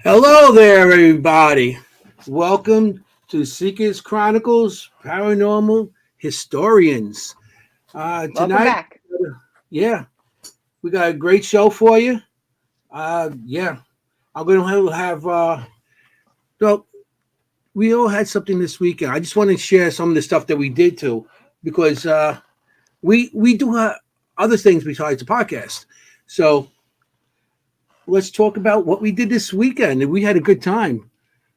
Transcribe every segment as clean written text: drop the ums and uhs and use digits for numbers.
Hello there, everybody. Welcome to Seekers Chronicles Paranormal Historians. Welcome Tonight, back. yeah, we got a great show for you. Yeah, I'm going to have, well, we all had something this weekend. I just want to share some of the stuff that we did too, because we do other things besides the podcast. So let's talk about what we did this weekend. We had a good time.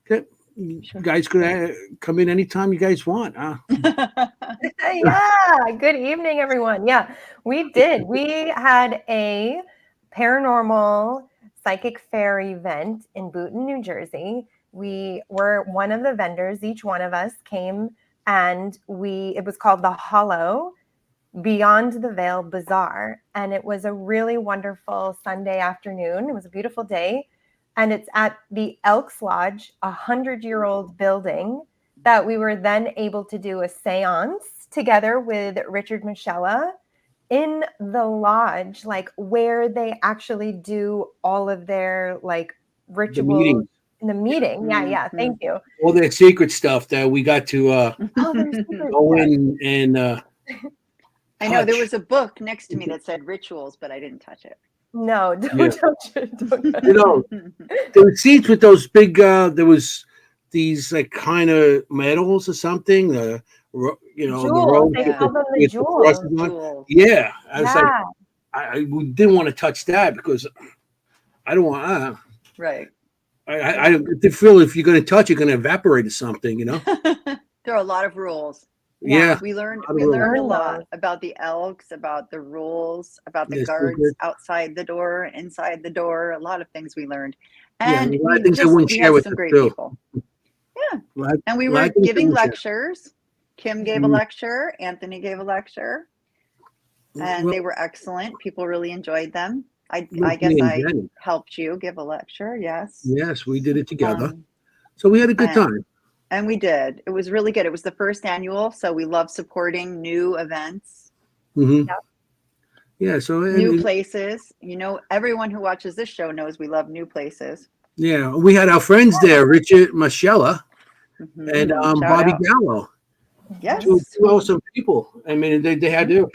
Okay. You Sure. guys could come in anytime you guys want. Yeah, good evening, everyone. Yeah, we did. We had a paranormal psychic fair event in Boonton, New Jersey. We were one of the vendors. Each one of us came and it was called the Hollow Beyond the Veil Bazaar. And it was a really wonderful Sunday afternoon. It was a beautiful day. And it's at the Elks Lodge, 100-year-old building that we were then able to do a seance together with Richard Michella in the lodge, like where they actually do all of their like The rituals meeting, in the meeting. Yeah. Thank you. all that secret stuff that we got to Oh, there's secret go stuff. in and I know there touch. was a book next to me that said rituals, but I didn't touch it. No, Yeah. don't touch it. Don't touch You know, there were seats with those big. There was these like kind of medals or something. The Jewels. road They Yeah. call them the with the jewels. crosses on. Jewels. Yeah, I was like, Yeah. we didn't want to touch that because I don't want. Right. I feel if you're going to touch, you're going to evaporate or something. There are a lot of rules. Yeah. We learned A lot of we rules. learned a Learn lot those. about the elks, about the rules, about the Yes, we guards did. outside the door, inside the door. A lot of things we learned. Yeah, And a lot of things I wouldn't we share had with some us great too. people. Yeah. And we A lot were of things I giving wouldn't share. lectures. Kim gave a Mhm. lecture, Anthony gave a lecture, and Well, they were excellent. People really enjoyed them. I with guess me and I Jennie. helped you give a lecture, yes. Yes, we did it together. Um, So we had a good and, time. and we did. It was really good. It was the first annual, so we love supporting new events, Hmm. Yep. Yeah. So new places. Everyone who watches this show knows we love new places. yeah, we had our friends there, Richard Michella and Shout Bobby out. Gallo. Yes. Two awesome people. I mean, they had their.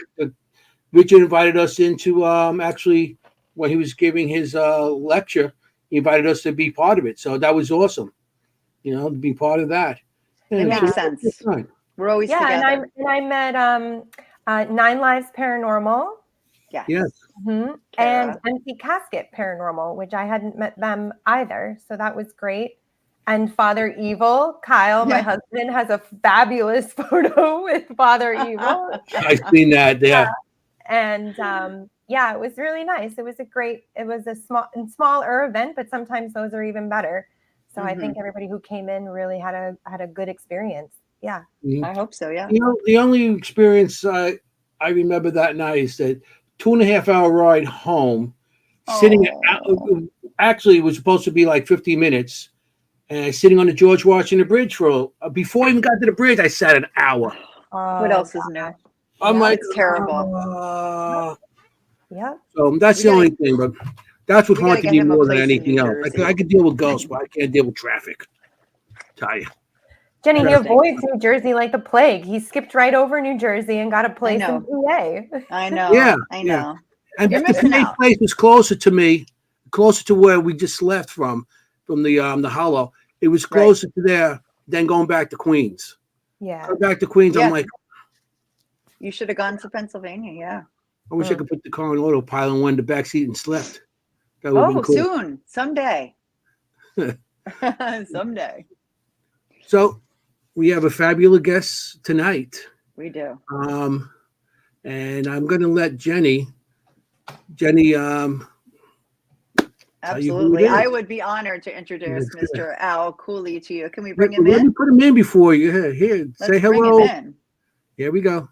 Richard invited us into actually when he was giving his lecture. He invited us to be part of it. So that was awesome. To be part of that. It Yeah, makes so sense. fine. We're always Yeah, together. and I met Nine Lives Paranormal. Yes. Yes. And Kara. Empty Casket Paranormal, which I hadn't met them either. So that was great. And Father Evil, Kyle, my Yeah. husband, has a fabulous photo with Father Evil. I've seen that. Yeah. And yeah, it was really nice. It was a smaller event, but sometimes those are even better. So I think everybody who came in really had a good experience. Yeah. Mhm. I hope so, yeah. The only experience I remember that night is that 2.5 hour ride home, sitting actually it was supposed to be like 50 minutes, and sitting on the George Washington Bridge before I even got to the bridge, I sat an hour. What else is new? I'm Yeah. like, It's terrible. Yeah. So that's We the gotta- only thing, but that's what we gotta haunted get me him a more than place in anything New else. Jersey. I could deal with ghosts, but I can't deal with traffic. Tell you. Jenny, he Interesting. avoids New Jersey like the plague. He skipped right over New Jersey and got a place know. in PA. I know. Yeah, I yeah. know. And You're the missing PA out. place was closer to me, closer to where we just left from the Hollow. It was closer to there than going back to Queens. Yeah. Going back to Queens, Yeah. I'm like, You should have gone to Pennsylvania, yeah. I wish I could put the car on autopilot and went in the back seat and slept. That would have Oh, been cool. soon. Someday. Someday. So we have a fabulous guest tonight. We do. And I'm going to let Jenny, Absolutely. it is. I would be honored to introduce That's good. Mr. Al Cooley to you. Can we bring him let in? me put him in before you. Here, Let's say bring hello. him in. Here we go.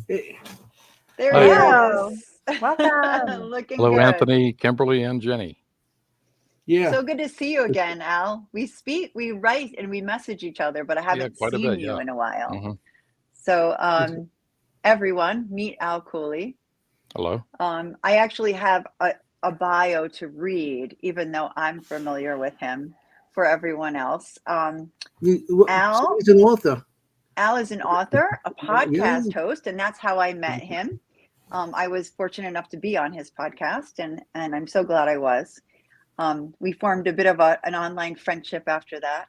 Hey. There Hi. he Hello. is. Welcome. Looking Hello, good. Anthony, Kimberly, and Jenny. Yeah. So good to see you again, Al. We speak, we write, and we message each other, but I haven't quite a seen bit, you yeah. in a while. Mhm. So everyone, meet Al Cooley. Hello. I actually have a bio to read, even though I'm familiar with him. For everyone else, Al. He's an author. Al is an author, a podcast Yeah. host, and that's how I met him. I was fortunate enough to be on his podcast, and I'm so glad I was. We formed a bit of an online friendship after that,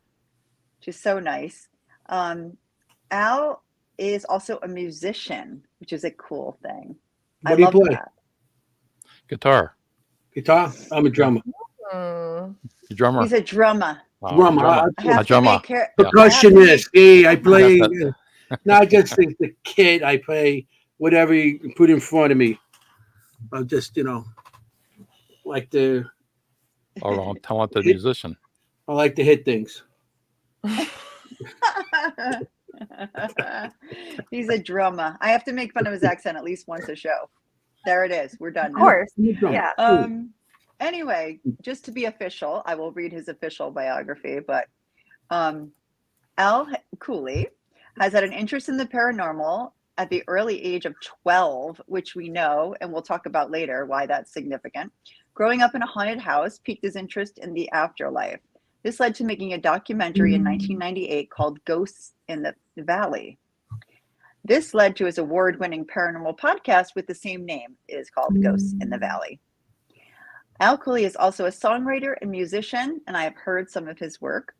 which is so nice. Al is also a musician, which is a cool thing. What do you play? That. Guitar. Guitar? I'm a drummer. You drummer? He's a drummer. Oh, Drummer. I have to make Percussionist. Hey, I play not just the kid. I play whatever you put in front of me. I'm just, like the Oh, talented musician. I like to hit things. He's a drummer. I have to make fun of his accent at least once a show. There it is. We're done. Of course. Yeah. Anyway, just to be official, I will read his official biography, but Al Cooley has had an interest in the paranormal at the early age of 12, which we know, and we'll talk about later why that's significant. Growing up in a haunted house piqued his interest in the afterlife. This led to making a documentary in 1998 called Ghosts in the Valley. This led to his award-winning paranormal podcast with the same name. It is called Ghosts in the Valley. Al Cooley is also a songwriter and musician, and I have heard some of his work,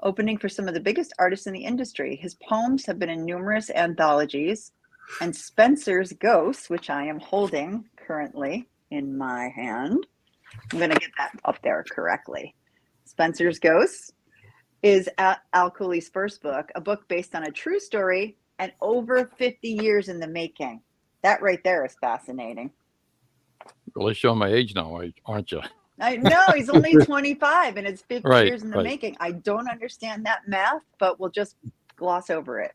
opening for some of the biggest artists in the industry. His poems have been in numerous anthologies, and Spencer's Ghosts, which I am holding currently in my hand, I'm going to get that up there correctly. Spencer's Ghosts is Al Cooley's first book, a book based on a true story and over 50 years in the making. That right there is fascinating. Really showing my age now, aren't you? I know, he's only 25 and it's 50 Right, years in the making. I don't understand that math, but we'll just gloss over it.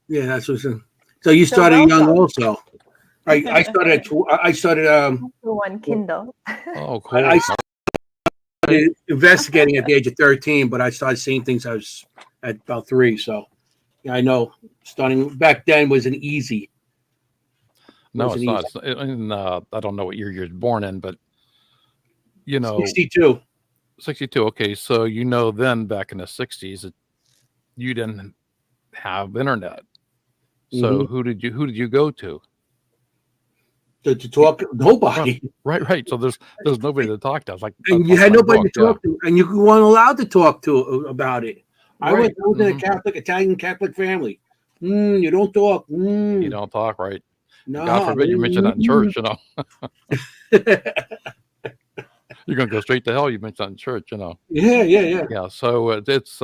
Yeah, that's what's so you started young also. I started The one Kindle. Oh, cool. I started investigating at the age of 13, but I started seeing things I was at about 3. So yeah, I know starting back then wasn't easy. No, it's not. I don't know what year you're born in, but 62. 62. Okay, so then back in the 60s, you didn't have internet. So who did you go to? To talk, nobody. Right. So there's nobody to talk to. It's like, and you had nobody to talk to, and you weren't allowed to talk to about it. I was in a Italian Catholic family. You don't talk. You don't talk, right? No. God forbid you mention that in church, You're going to go straight to hell. You mention that in church, Yeah. Yeah. So it's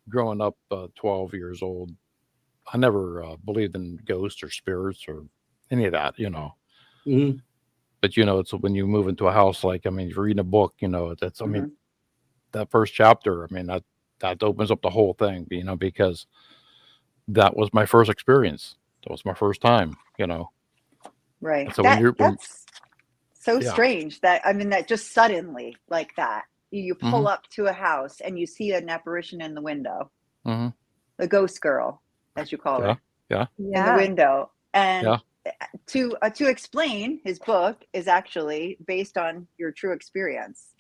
growing up 12 years old, I never believed in ghosts or spirits or any of that, Mm-hmm. But it's when you move into a house, you're reading a book, that's, that first chapter, that opens up the whole thing, because that was my first experience. That was my first time, Right. So that's so strange that just suddenly like that, you pull up to a house and you see an apparition in the window, the ghost girl, as you call her, in the window. And to explain, his book is actually based on your true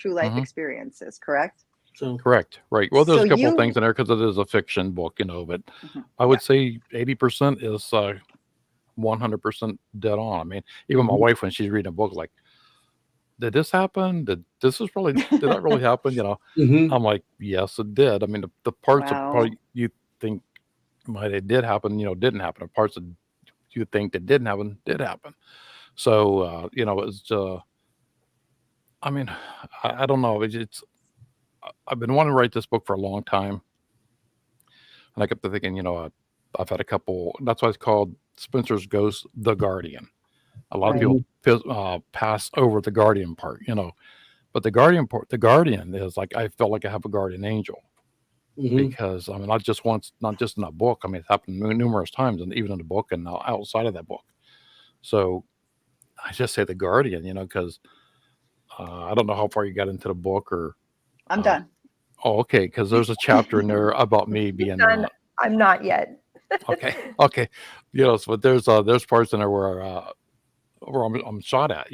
life experiences, correct? So correct, right. Well, there's a couple of things in there because it is a fiction book, but I would say 80% is 100% dead on. Even my wife, when she's reading a book, like, did this happen? Did that really happen? I'm like, yes, it did. The parts of probably you think it did happen, didn't happen. The parts that you think that didn't happen, did happen. So, it's, I don't know. I've been wanting to write this book for a long time. And I kept thinking, I've had a couple, that's why it's called Spencer's Ghost, The Guardian. A lot of people pass over the guardian part, but the guardian is like, I felt like I have a guardian angel because not just once, not just in a book. It's happened numerous times, and even in the book and outside of that book. So I just say the guardian, because I don't know how far you got into the book or. I'm done. Oh, okay. Because there's a chapter in there about me being. I'm not yet. Okay. But there's parts in there where I'm shot at,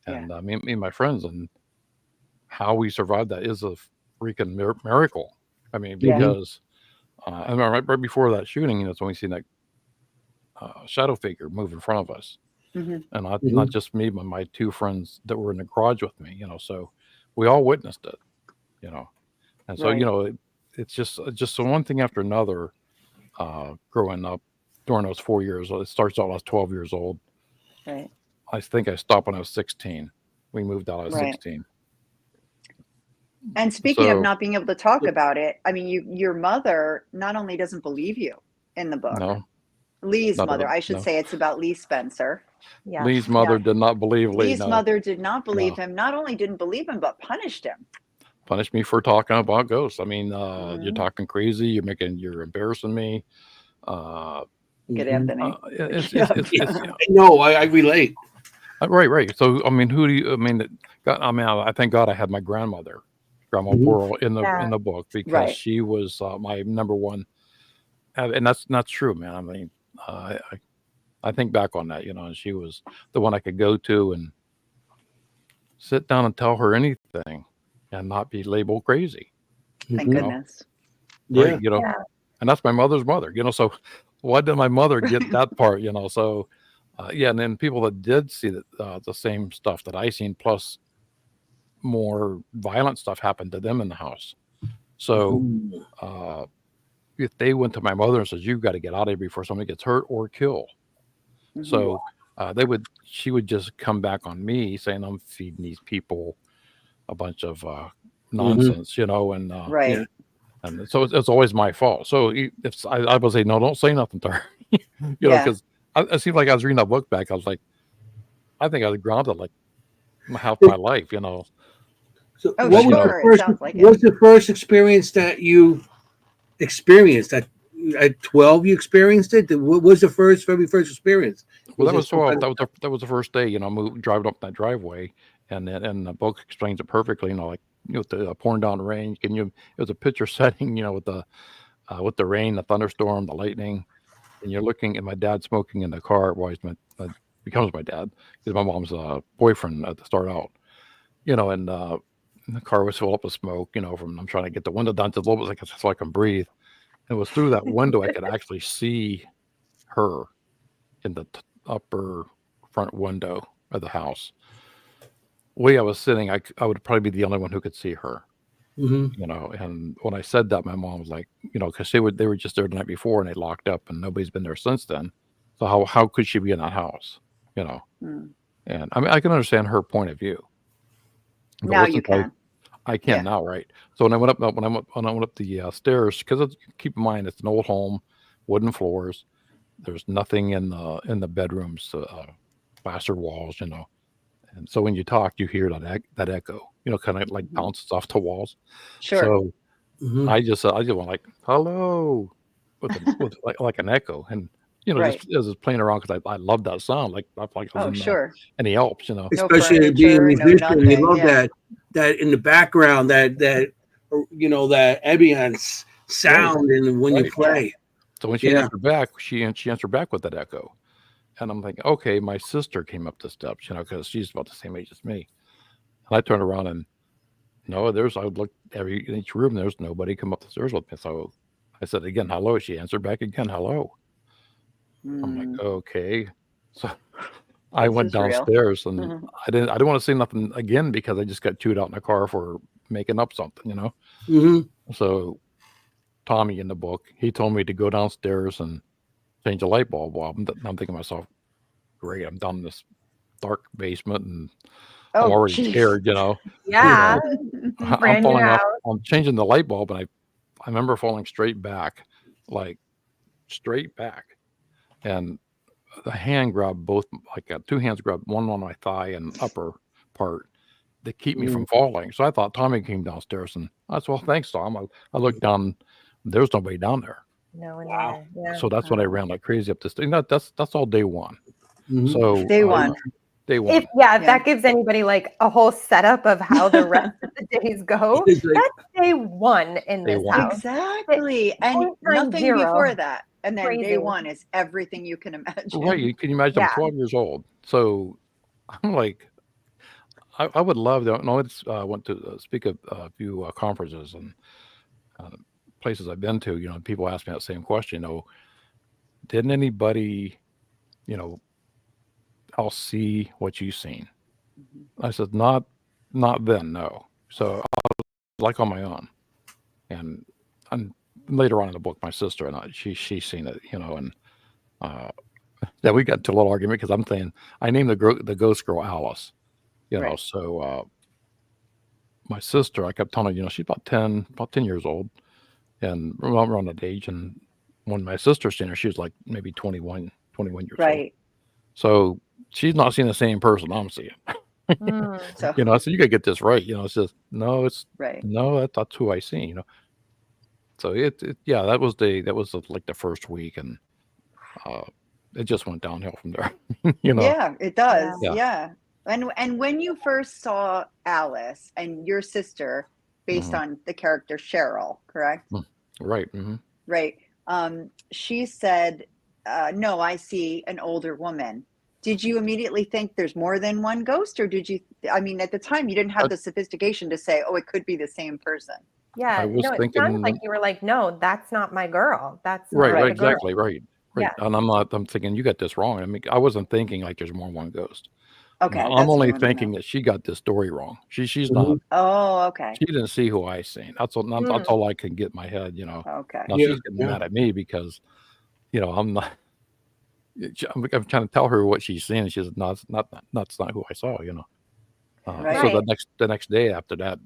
And me and my friends, and how we survived that is a freaking miracle. I mean, because I remember right before that shooting, that's when we seen that shadow figure move in front of us. And not just me, but my two friends that were in the garage with me, so we all witnessed it, and so, it's just so one thing after another, growing up during those 4 years. It starts out when I was 12 years old. Right. I think I stopped when I was 16. We moved out, I was 16. And speaking of not being able to talk about it, I mean, your mother not only doesn't believe you in the book. No. Lee's mother, I should say, it's about Lee Spencer. Yeah. Lee's mother did not believe Lee. Lee's mother did not believe him. Not only didn't believe him, but punished him. Punished me for talking about ghosts. I mean, you're talking crazy. You're embarrassing me. Good Anthony. No, I relate. Right. So, I mean, I thank God I had my Grandma Pearl in the book, because she was my number one. And that's not true, man. I mean, I think back on that, and she was the one I could go to and sit down and tell her anything and not be labeled crazy. Thank goodness. Right, and that's my mother's mother, so why did my mother get that part, so and then people that did see the same stuff that I seen, plus more violent stuff happened to them in the house. So if they went to my mother and says, "You've got to get out of here before somebody gets hurt or killed," so she would just come back on me saying, "I'm feeding these people a bunch of nonsense," and and so it's always my fault. So if I would say, "No, don't say nothing to her," because it seemed like I was reading that book back. I was like, I think I was grounded like half my life, So what was the first experience that you experienced? At 12, you experienced it? What was the very first experience? Well, that was 12. That was the first day, driving up that driveway, and the book explains it perfectly. With the pouring down rain, it was a picture setting, with the rain, the thunderstorm, the lightning, and you're looking at my dad smoking in the car. Well, he becomes my dad, because my mom's boyfriend at the start out, and the car was filled up with smoke, from I'm trying to get the window down to a little bit so I can breathe. And it was through that window I could actually see her in the upper front window of the house. Way I was sitting, I would probably be the only one who could see her. And when I said that, my mom was like, because they were just there the night before and they locked up and nobody's been there since then. So how could she be in that house? And I mean, I can understand her point of view. Now you can. I can now, right? So when I went up the stairs, because keep in mind it's an old home, wooden floors. There's nothing in the bedrooms, plaster walls, And so when you talk, you hear that echo, kind of like bounces off the walls. Sure. So I just went like hello, with like an echo, and just as it's playing around, because I love that sound, like I was in the Alps, especially being a musician, you love that in the background, that ambience sound, and when you play. So when she answered back, she answered back with that echo, and I'm thinking, okay, my sister came up the steps, because she's about the same age as me, and I turned around and I would look in each room, there's nobody come up the stairs with me, so I said again hello. She answered back again hello. I'm like, okay. So I went downstairs and I didn't want to say nothing again, because I just got chewed out in the car for making up something, So Tommy in the book, he told me to go downstairs and change the light bulb. Well, I'm thinking to myself, great, I'm down in this dark basement and I'm already scared, Yeah. I'm falling off. I'm changing the light bulb, and I remember falling straight back. And the hand grabbed both, two hands grabbed one on my thigh and upper part that keep me from falling. So I thought Tommy came downstairs, and I said, well, thanks, Tom. I looked down, there's nobody down there. No one there. Yeah. So that's when I ran like crazy up this thing. That's all day one. So day one. If that gives anybody like a whole setup of how the rest of the days go, that's day one in this house. Exactly. And nothing before that. And then day one is everything you can imagine. Right. Can you imagine? I'm 12 years old. So I'm like, I would love to. No, it's went to speak at a few conferences and uh, places I've been to. People ask me that same question. Didn't anybody, you know, else see what you seen? Mhm. I said, not then, no. So I was like on my own, and later on in the book, my sister and she's seen it, and uh, yeah, we got into a little argument because I'm saying I named the ghost girl Alice, Right. So my sister, I kept telling her, she's about 10 years old, and around that age. And when my sister seen her, she was like maybe 21 years old. Right. So she's not seeing the same person I'm seeing. Mm. So I said, you gotta get this right. It's just no, right. that's who I seen. So yeah, that was like the first week, and uh, it just went downhill from there. Yeah, it does. Yeah. Yeah. Yeah. And when you first saw Alice and your sister, based Mhm. on the character Cheryl, correct? Right. Hmm. Right. She said, "No, I see an older woman." Did you immediately think there's more than one ghost, or did you? I mean, at the time, you didn't have I, the sophistication to say, "Oh, it could be the same person." I Yeah, was no, it sounded like thinking, you were like, no, that's not my girl. That's right, not right, the girl. exactly, right, right. Yeah. And I'm thinking you got this wrong. I mean, I wasn't thinking like there's more than one ghost. Okay, I'm that's what I only wanted to thinking know. that she got this story wrong. She's not. Mhm. Oh, okay, She didn't see who I seen. That's Mm. all I can get in my head. okay, Now Yeah, she's getting yeah. mad at me because I'm not. I'm trying to tell her what she's seeing. She says, "No, that's not who I saw." right, So Right. the next day after that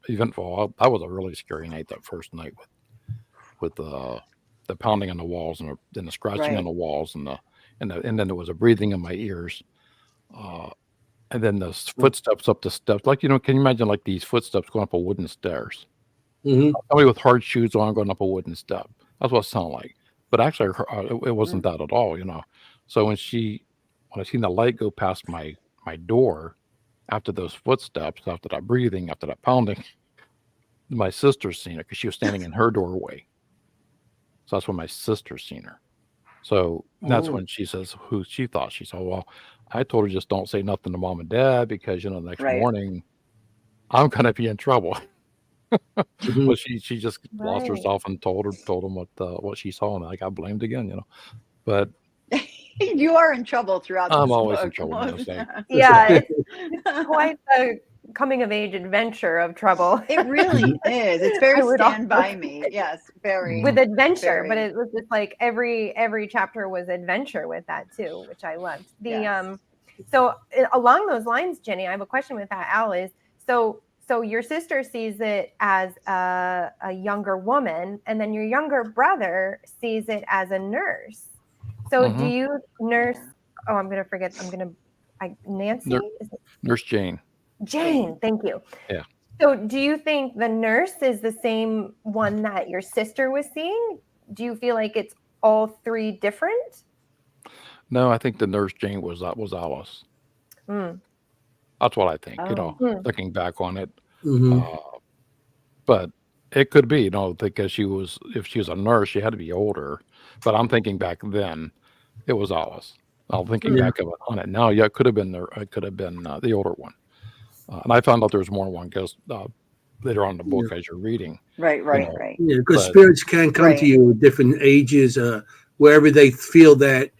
eventful, that was a really scary night. That first night with the pounding on the walls and the scratching on right. the walls and then there was a breathing in my ears, uh, and then the footsteps up the steps. Like can you imagine like these footsteps going up a wooden stairs? Hmm. Somebody with hard shoes on going up a wooden step. That's what it sounded like. But actually, it wasn't Mm. that at all. So when I seen the light go past my door after those footsteps, after that breathing, after that pounding, my sister seen it because she was standing in her doorway. So that's when my sister seen her. So that's Oh. when she says who she thought she saw. Well, I told her just don't say nothing to mom and dad because the next Right. morning I'm gonna be in trouble. Mhm. Well, she just lost Right. herself and told him what she saw, and I got blamed again. But You are in trouble throughout I'm this always in book. trouble, man. So Yeah, it's quite a coming of age adventure of trouble. It really is. It's very I would Stand also By Me. Yes, very, with adventure, but very. it was just like every chapter was adventure with that too, which I loved. Yes. So along those lines, Jenny, I have a question with that. Al is so your sister sees it as a younger woman, and then your younger brother sees it as a nurse. So do Mhm. you nurse? Yeah. Oh, I'm gonna forget. Nancy. Nur- Is it Nurse Jane. Jane? Thank you. Yeah. So do you think the nurse is the same one that your sister was seeing? Do you feel like it's all three different? No, I think the Nurse Jane was Alice. Mm. That's what I think. Oh, Hmm. Looking back on it, Mhm. uh, but it could be, because if she was a nurse, she had to be older. But I'm thinking back then, it was Alice. I'm thinking Hmm. Yeah. back on it now. Yeah, it could have been it could have been the older one. And I found out there was more than one ghost later on in the Yeah. book as you're reading. right, You right, know, right, Yeah, because but spirits can come to right. you at different ages, wherever they feel that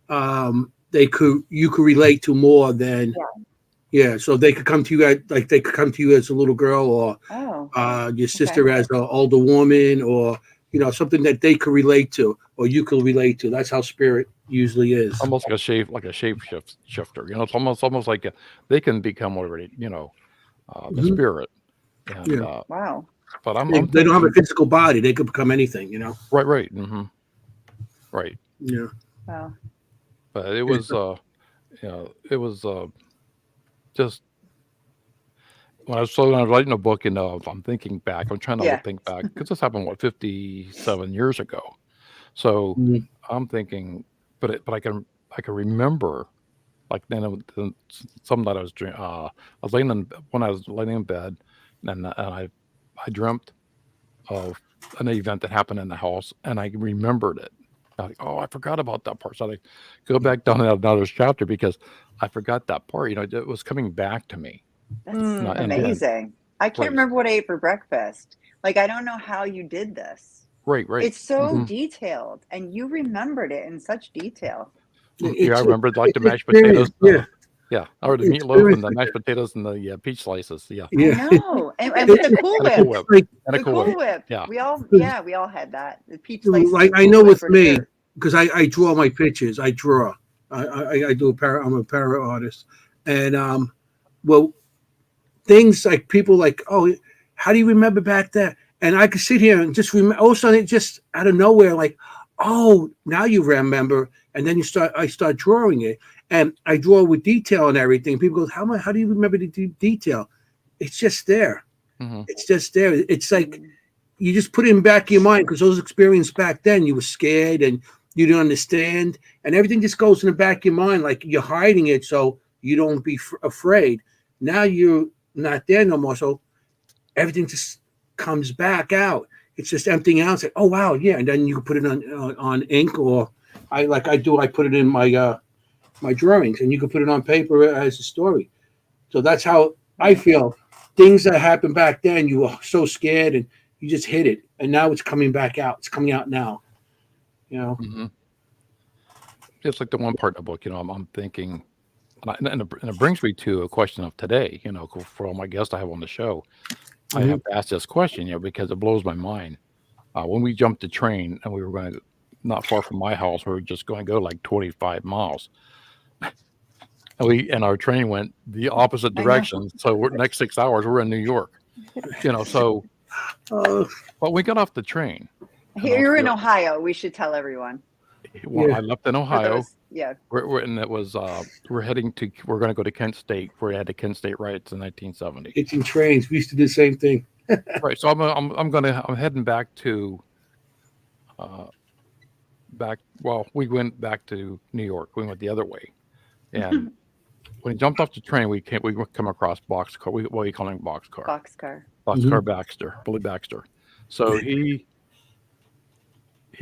you could relate to more than. Yeah, so they could come to you like they could come to you as a little girl, or Oh, your okay. sister as an older woman, or something that they could relate to, or you could relate to. That's how spirit usually is. almost like a shifter. It's almost like they can become whatever the Mhm. spirit. And Yeah, Wow. but I'm they don't have a thinking physical body; they could become anything. right, right. Yeah. Wow. But it was it was just when I was writing a book, I'm thinking back. I'm trying to Yeah. think back because this happened 57 years ago. So Mhm. I'm thinking, but I can remember like some that I was when I was laying in bed, and I dreamt of an event that happened in the house, and I remembered it. I'm like, oh, I forgot about that part. So I go back down to another chapter because I forgot that part. It was coming back to me. That's Not in a- amazing. I can't Right. remember what I ate for breakfast. Like, I don't know how you did this. Right. It's so Mhm. detailed, and you remembered it in such detail. Yeah, I remember like the it's mashed potatoes. experience, Yeah, or the meatloaf Experience and the like mashed that. potatoes and the peach slices. Yeah, I Yeah. know. And with the Cool and a Whip. Cool Whip. Like, And a The Cool Cool Whip. Whip. Yeah. We all had that. The peach slices like and I Cool know Whip with for me, sure. because I draw my pictures. I draw. I do I'm a para artist, and well, things like people like, oh, how do you remember back then? And I could sit here and just remember. All of a sudden, it just out of nowhere, like, oh, now you remember. And then I start drawing it, and I draw with detail and everything. People go, how do you remember the detail? It's just there. hmm It's just there. It's like you just put it in the back of your mind because those experiences back then, you were scared and you didn't understand, and everything just goes in the back of your mind, like you're hiding it so you don't be afraid. Now you're not there no more, so everything just comes back out. It's just emptying out. It's like, oh wow, yeah, and then you can put it on ink, or I do. I put it in my my drawings, and you can put it on paper as a story. So that's how I feel. Things that happened back then, you were so scared and you just hid it, and now it's coming back out. It's coming out now. You know. hmm It's like the one part of the book. I'm thinking, and it brings me to a question of today. For all my guests I have on the show, I have to ask this question. Because it blows my mind. When we jumped the train and we were going to, not far from my house, we were just going to go like 25 miles. And our train went the opposite I know. direction. So next 6 hours we're in New York. So Oh, but we got off the train. And Here, you're in also, Ohio. We should tell everyone. Yeah. I left in For Ohio. those, yeah. And it was we're going to go to Kent State. We had the Kent State riots in 1970. it's in trains. We used to do the same thing. Right. So I'm heading back to we went back to New York. We went the other way, and when we jumped off the train, we come across Boxcar. What are you calling Boxcar? Boxcar. Boxcar Baxter, Billy Baxter. So he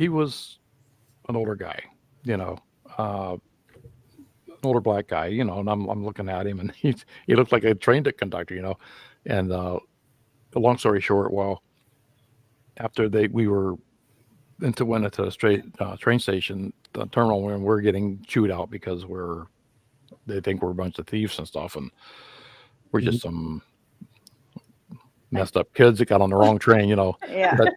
was an older guy, an older black guy, and I'm looking at him, and he looked like a train conductor, and long story short, well, after we went into a straight train station, the terminal, when we're getting chewed out because they think we're a bunch of thieves and stuff, and we're just some messed up kids that got on the wrong train, Yeah. But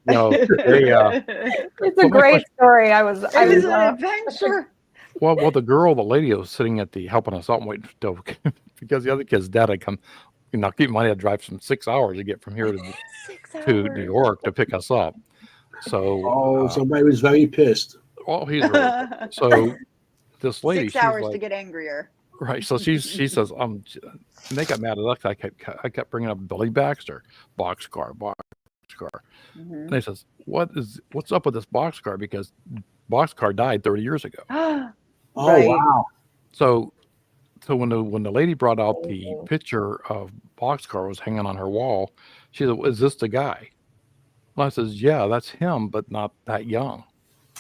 It's a great story. I was It was an adventure. well, the lady was sitting at helping us out and waiting because the other kid's dad had come. Keep in mind, he had to drive 6 hours to get from here to 6 New hours. York to pick us up. So, Somebody was very pissed. he's really so. This lady, 6 she's hours like, to get angrier. right. So she says, and they got mad at us. I kept bringing up Billy Baxter, Boxcar. And they says, what's up with this Boxcar? Because Boxcar died 30 years ago. Oh Right. wow! So when the lady brought out the picture of Boxcar was hanging on her wall, she said, "Is this the guy?" And I says, "Yeah, that's him, but not that young,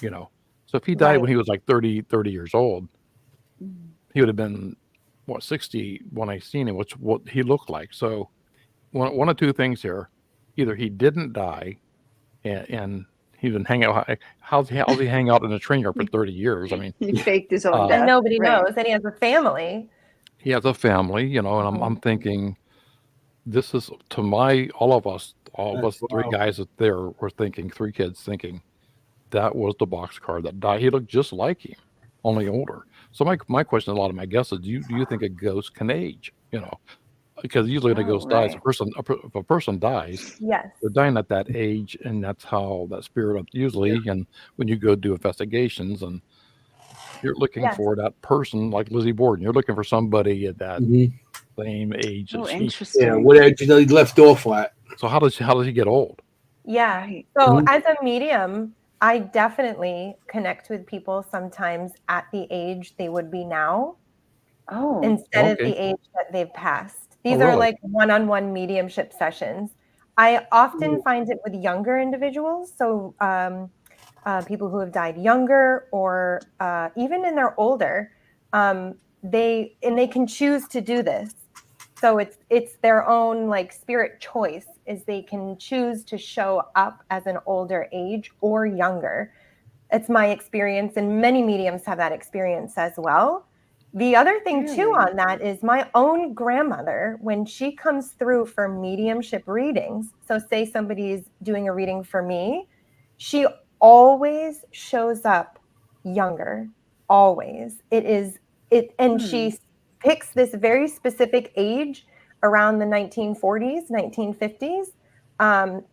So if he died when he was like 30 years old, he would have been 60 when I seen him, which what he looked like. So one of two things here: either he didn't die, and he didn't hang out. How's he hang out in a train yard for 30 years? I mean, He faked his own death. And nobody Right. knows. And he has a family. he has a family, and I'm thinking, this is all of us, That's three wow. guys that there were thinking, three kids thinking that was the Boxcar that died. He looked just like him, only older. So my question, a lot of my guesses, do you think a ghost can age? Because usually when a ghost dies, if a person dies, Yes. they're dying at that age, and that's how that spirit usually. And when you go do investigations, and you're looking for that person, like Lizzie Borden, you're looking for somebody at that same age. Oh, as she. interesting. Yeah, what age he left off at? So how does he get old? Yeah. Right. So as a medium, I definitely connect with people sometimes at the age they would be now Oh. instead of Okay. the age that they've passed. These really? are like one-on-one mediumship sessions. I often find it with younger individuals. So people who have died younger, or even in their older, they can choose to do this. So it's their own like spirit choice, is they can choose to show up as an older age or younger. It's my experience, and many mediums have that experience as well. The other thing too Really? on that is my own grandmother, when she comes through for mediumship readings, so say somebody's doing a reading for me, she always shows up younger. Always. And she picks this very specific age around the 1940s, 1950s,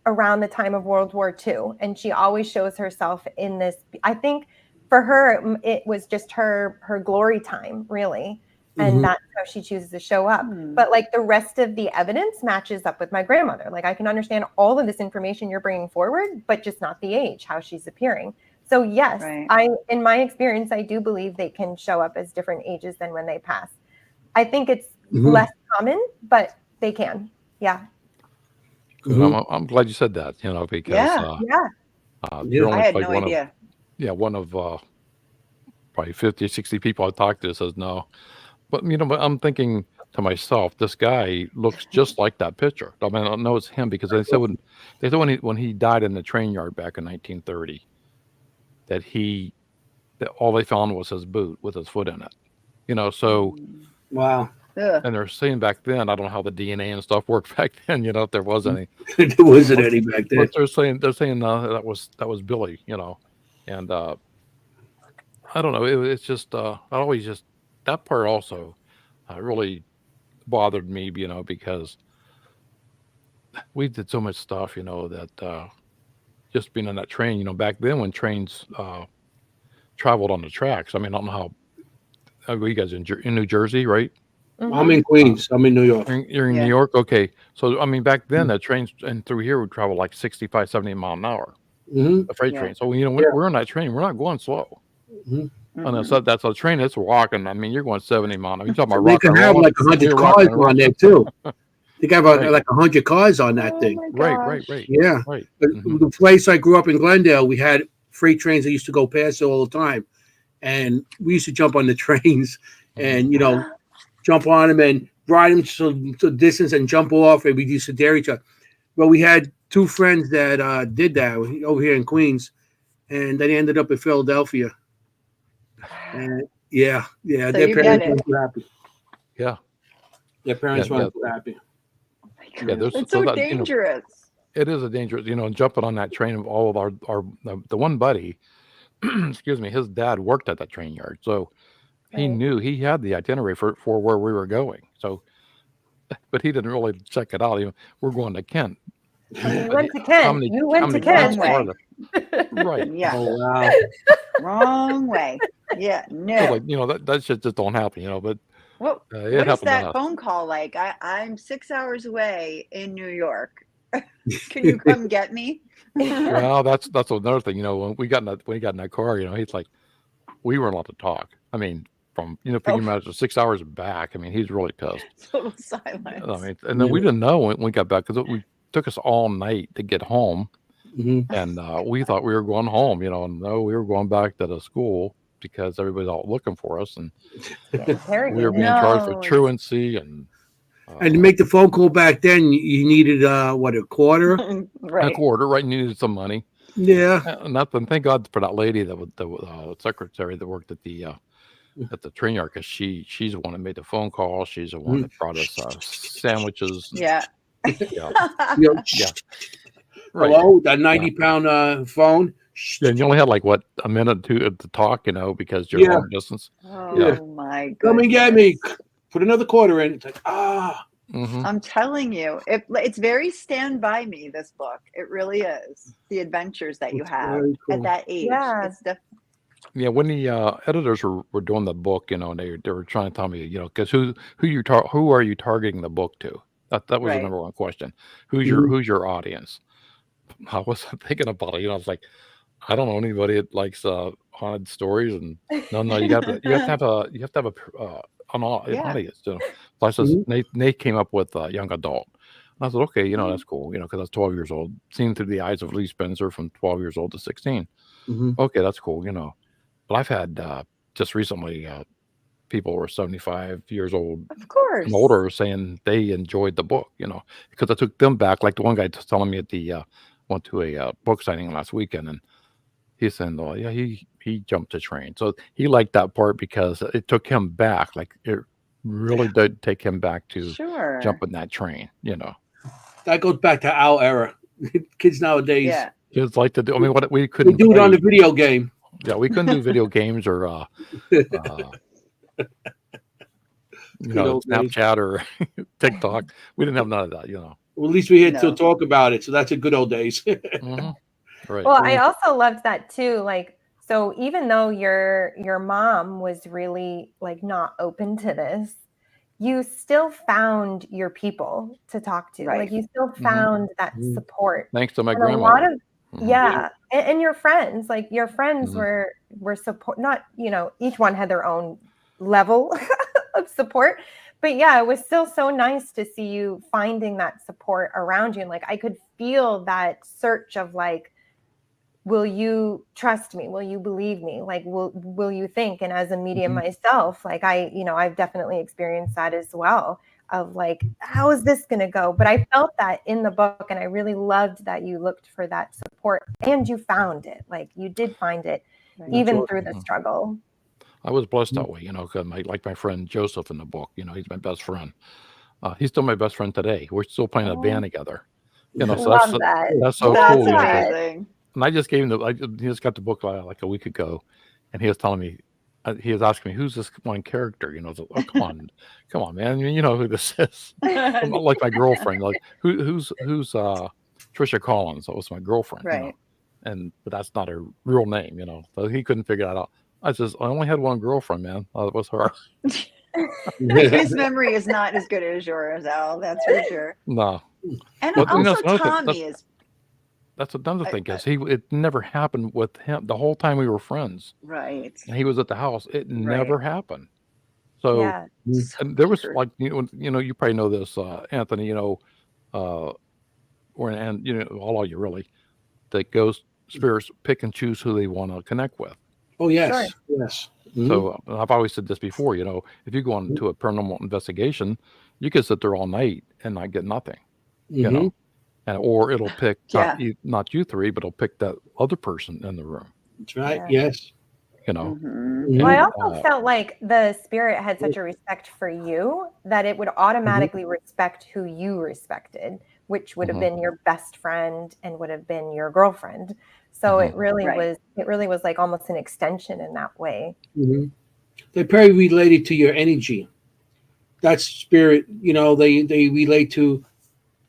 around the time of World War II. And she always shows herself in this. I think for her, it was just her glory time, really. And that's how she chooses to show up. But like the rest of the evidence matches up with my grandmother. Like I can understand all of this information you're bringing forward, but just not the age, how she's appearing. So yes, in my experience, I do believe they can show up as different ages than when they pass. I think it's less common, but they can. Yeah. I'm glad you said that, because you're only I had like no one idea. one of probably 50 or 60 people I talked to says no. But but I'm thinking to myself, this guy looks just like that picture. I mean, I know it's him because they said when he died in the train yard back in 1930 that all they found was his boot with his foot in it. So Wow. and they're saying back then, I don't know how the DNA and stuff worked back then, if there was any. There wasn't any back then. But they're saying that was Billy, and I don't know. It's just I always just that part also really bothered me, because we did so much stuff, that just being on that train, back then when trains traveled on the tracks. I mean, I don't know how you guys in New Jersey, right? I'm in Queens. I'm in New York. You're in New York? Okay. So, I mean, back then, the trains and through here would travel like 65, 70 mile an hour, a freight train. So, we're on that train. We're not going slow. And so that's a train that's walking. I mean, you're going 70 miles. You're talking about They can have like 100 cars on there, too. They got like 100 cars on that thing. Right. Yeah. Right. The place I grew up in Glendale, we had freight trains that used to go past it all the time. And we used to jump on the trains and, jump on them and ride them to distance and jump off, and we used to dare each other. Well, we had two friends that did that over here in Queens, and then they ended up in Philadelphia. And their parents weren't too happy. Yeah, their parents weren't too happy. It's so dangerous. It is a dangerous, jumping on that train of all of our the one buddy. Excuse me, his dad worked at that train yard, so. He knew he had the itinerary for where we were going. So, but he didn't really check it out. We're going to Kent. You went to Kent. You went to Kent. Right. Yeah. Oh, wow. Wrong way. Yeah. No. So that shit just don't happen, But what is that phone call like? I'm 6 hours away in New York. Can you come get me? Well, that's another thing. When we got in that car, he's like, we weren't allowed to talk. I mean, from pretty much 6 hours back. I mean, he's really pissed. Total silence. I mean, and then we didn't know when we got back because it took us all night to get home, and we thought we were going home. And no, we were going back to the school because everybody's out looking for us, and we were being charged for truancy and. And to make the phone call back then, you needed a quarter? Right. A quarter, right? You needed some money. Yeah. Nothing. Thank God for that lady that was the secretary that worked at the train yard, because she's the one that made the phone call. She's the one that brought us sandwiches. Yeah. Yeah. Right. Hello, that 90-pound phone. And you only had like a minute to talk, because you're long distance. Oh my God. Come and get me. Put another quarter in. It's like I'm telling you, it's very Stand By Me. This book, it really is. The adventures that you have at that age. Yeah. Yeah, when the editors were doing the book, and they were trying to tell me, because who are you targeting the book to? That was the number one question. Who's your audience? I was thinking about it. I was like, I don't know anybody that likes haunted stories, and no, you have to have an audience. So I says Nate came up with young adult. And I said, okay, that's cool, because I was 12 years old, seen through the eyes of Lee Spencer from 12 years old to 16. Okay, that's cool, But I've had just recently people who were 75 years old Of course. and older saying they enjoyed the book, because I took them back. Like the one guy was telling me at the went to a book signing last weekend, and he's saying, "Oh, yeah, he jumped the train." So he liked that part because it took him back. Like it really did take him back to Sure. jumping that train. That goes back to our era. Kids nowadays, Yeah. Kids like to do. I mean, what we they couldn't do it on play- the video game. Yeah, we couldn't do video games or old days. Snapchat or TikTok. We didn't have none of that. Well, at least we had No. to talk about it, so that's a good old days. Mhm. Right. Well, I also loved that too. Like, so even though your mom was really like not open to this, you still found your people to talk to. Right. Like you still found that Mhm. support. Thanks to my And a grandmother. lot of Mhm. yeah, and your friends, like your friends Mhm. were support. Not each one had their own level of support, but yeah, it was still so nice to see you finding that support around you, and like I could feel that search of like, will you trust me? Will you believe me? Like, will you think? And as a medium Mhm. myself, like I've definitely experienced that as well. Of like, how is this going to go? But I felt that in the book, and I really loved that you looked for that support and you found it. Like you did find it, Right. even That's through the awesome. struggle. I was blessed that way, because like my friend Joseph in the book, he's my best friend. He's still my best friend today. We're still playing a band together. So Love that. that's so That's cool. amazing. And I just gave him he just got the book like a week ago, and he was telling me, he was asking me, "Who's this one character?" I was like, "Oh, come on, man! You know who this is." I'm not like my girlfriend. Like who's Trisha Collins? That was my girlfriend. Right. But that's not her real name. So he couldn't figure that out. I says, I only had one girlfriend, man. That was her. His memory is not as good as yours, Al. That's for sure. No, And But, also, it's another thing. Tommy is that's another thing. Is it never happened with him the whole time we were friends, right. and he was at the house. It never happened. So. Yeah. So And there was true. like you probably know this, Anthony. All of you really, that ghost spirits pick and choose who they want to connect with. Oh yes, Sure. yes. Mhm. So I've always said this before. If you go into a paranormal investigation, you can sit there all night and not get nothing. Mhm. Or it'll pick Yeah. not you three, but it'll pick that other person in the room. That's right. Yeah. Yes. Mhm. Mhm. Well, I And, also felt like the spirit had such a respect for you that it would automatically respect who you respected, which would have Mhm. been your best friend and would have been your girlfriend. So Mhm. it really Right. was like almost an extension in that way. Mhm. They're very related to your energy. That spirit, they relate to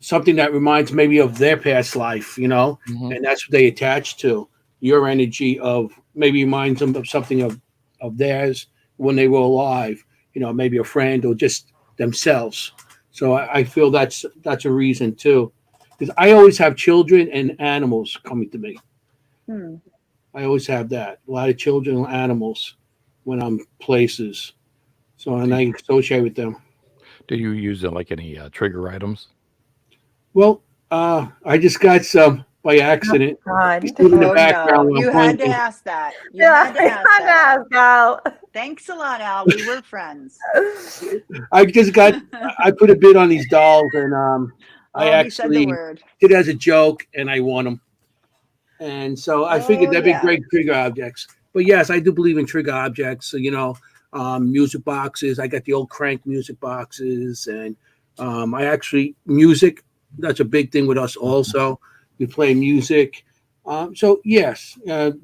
something that reminds maybe of their past life, Mhm. and that's what they attach to. Your energy of maybe reminds them of something of theirs when they were alive, maybe a friend or just themselves. So I feel that's a reason too. Because I always have children and animals coming to me. Hmm. I always have that. A lot of children and animals when I'm places. So and I associate with them. Do you use like any trigger items? Well, I just got some by accident. God. You see it in the Oh background no! when You I'm had to pointing. ask that. You Yeah, had to ask I that. know, Al. Thanks a lot, Al. We were friends. I just got. I put a bid on these dolls, and I He said the actually word. did it as a joke, and I won them. And so I figured Oh, that'd yeah. be great trigger objects. But yes, I do believe in trigger objects. So, music boxes. I got the old crank music boxes, and I actually music. That's a big thing with us. Also, we play music. So yes,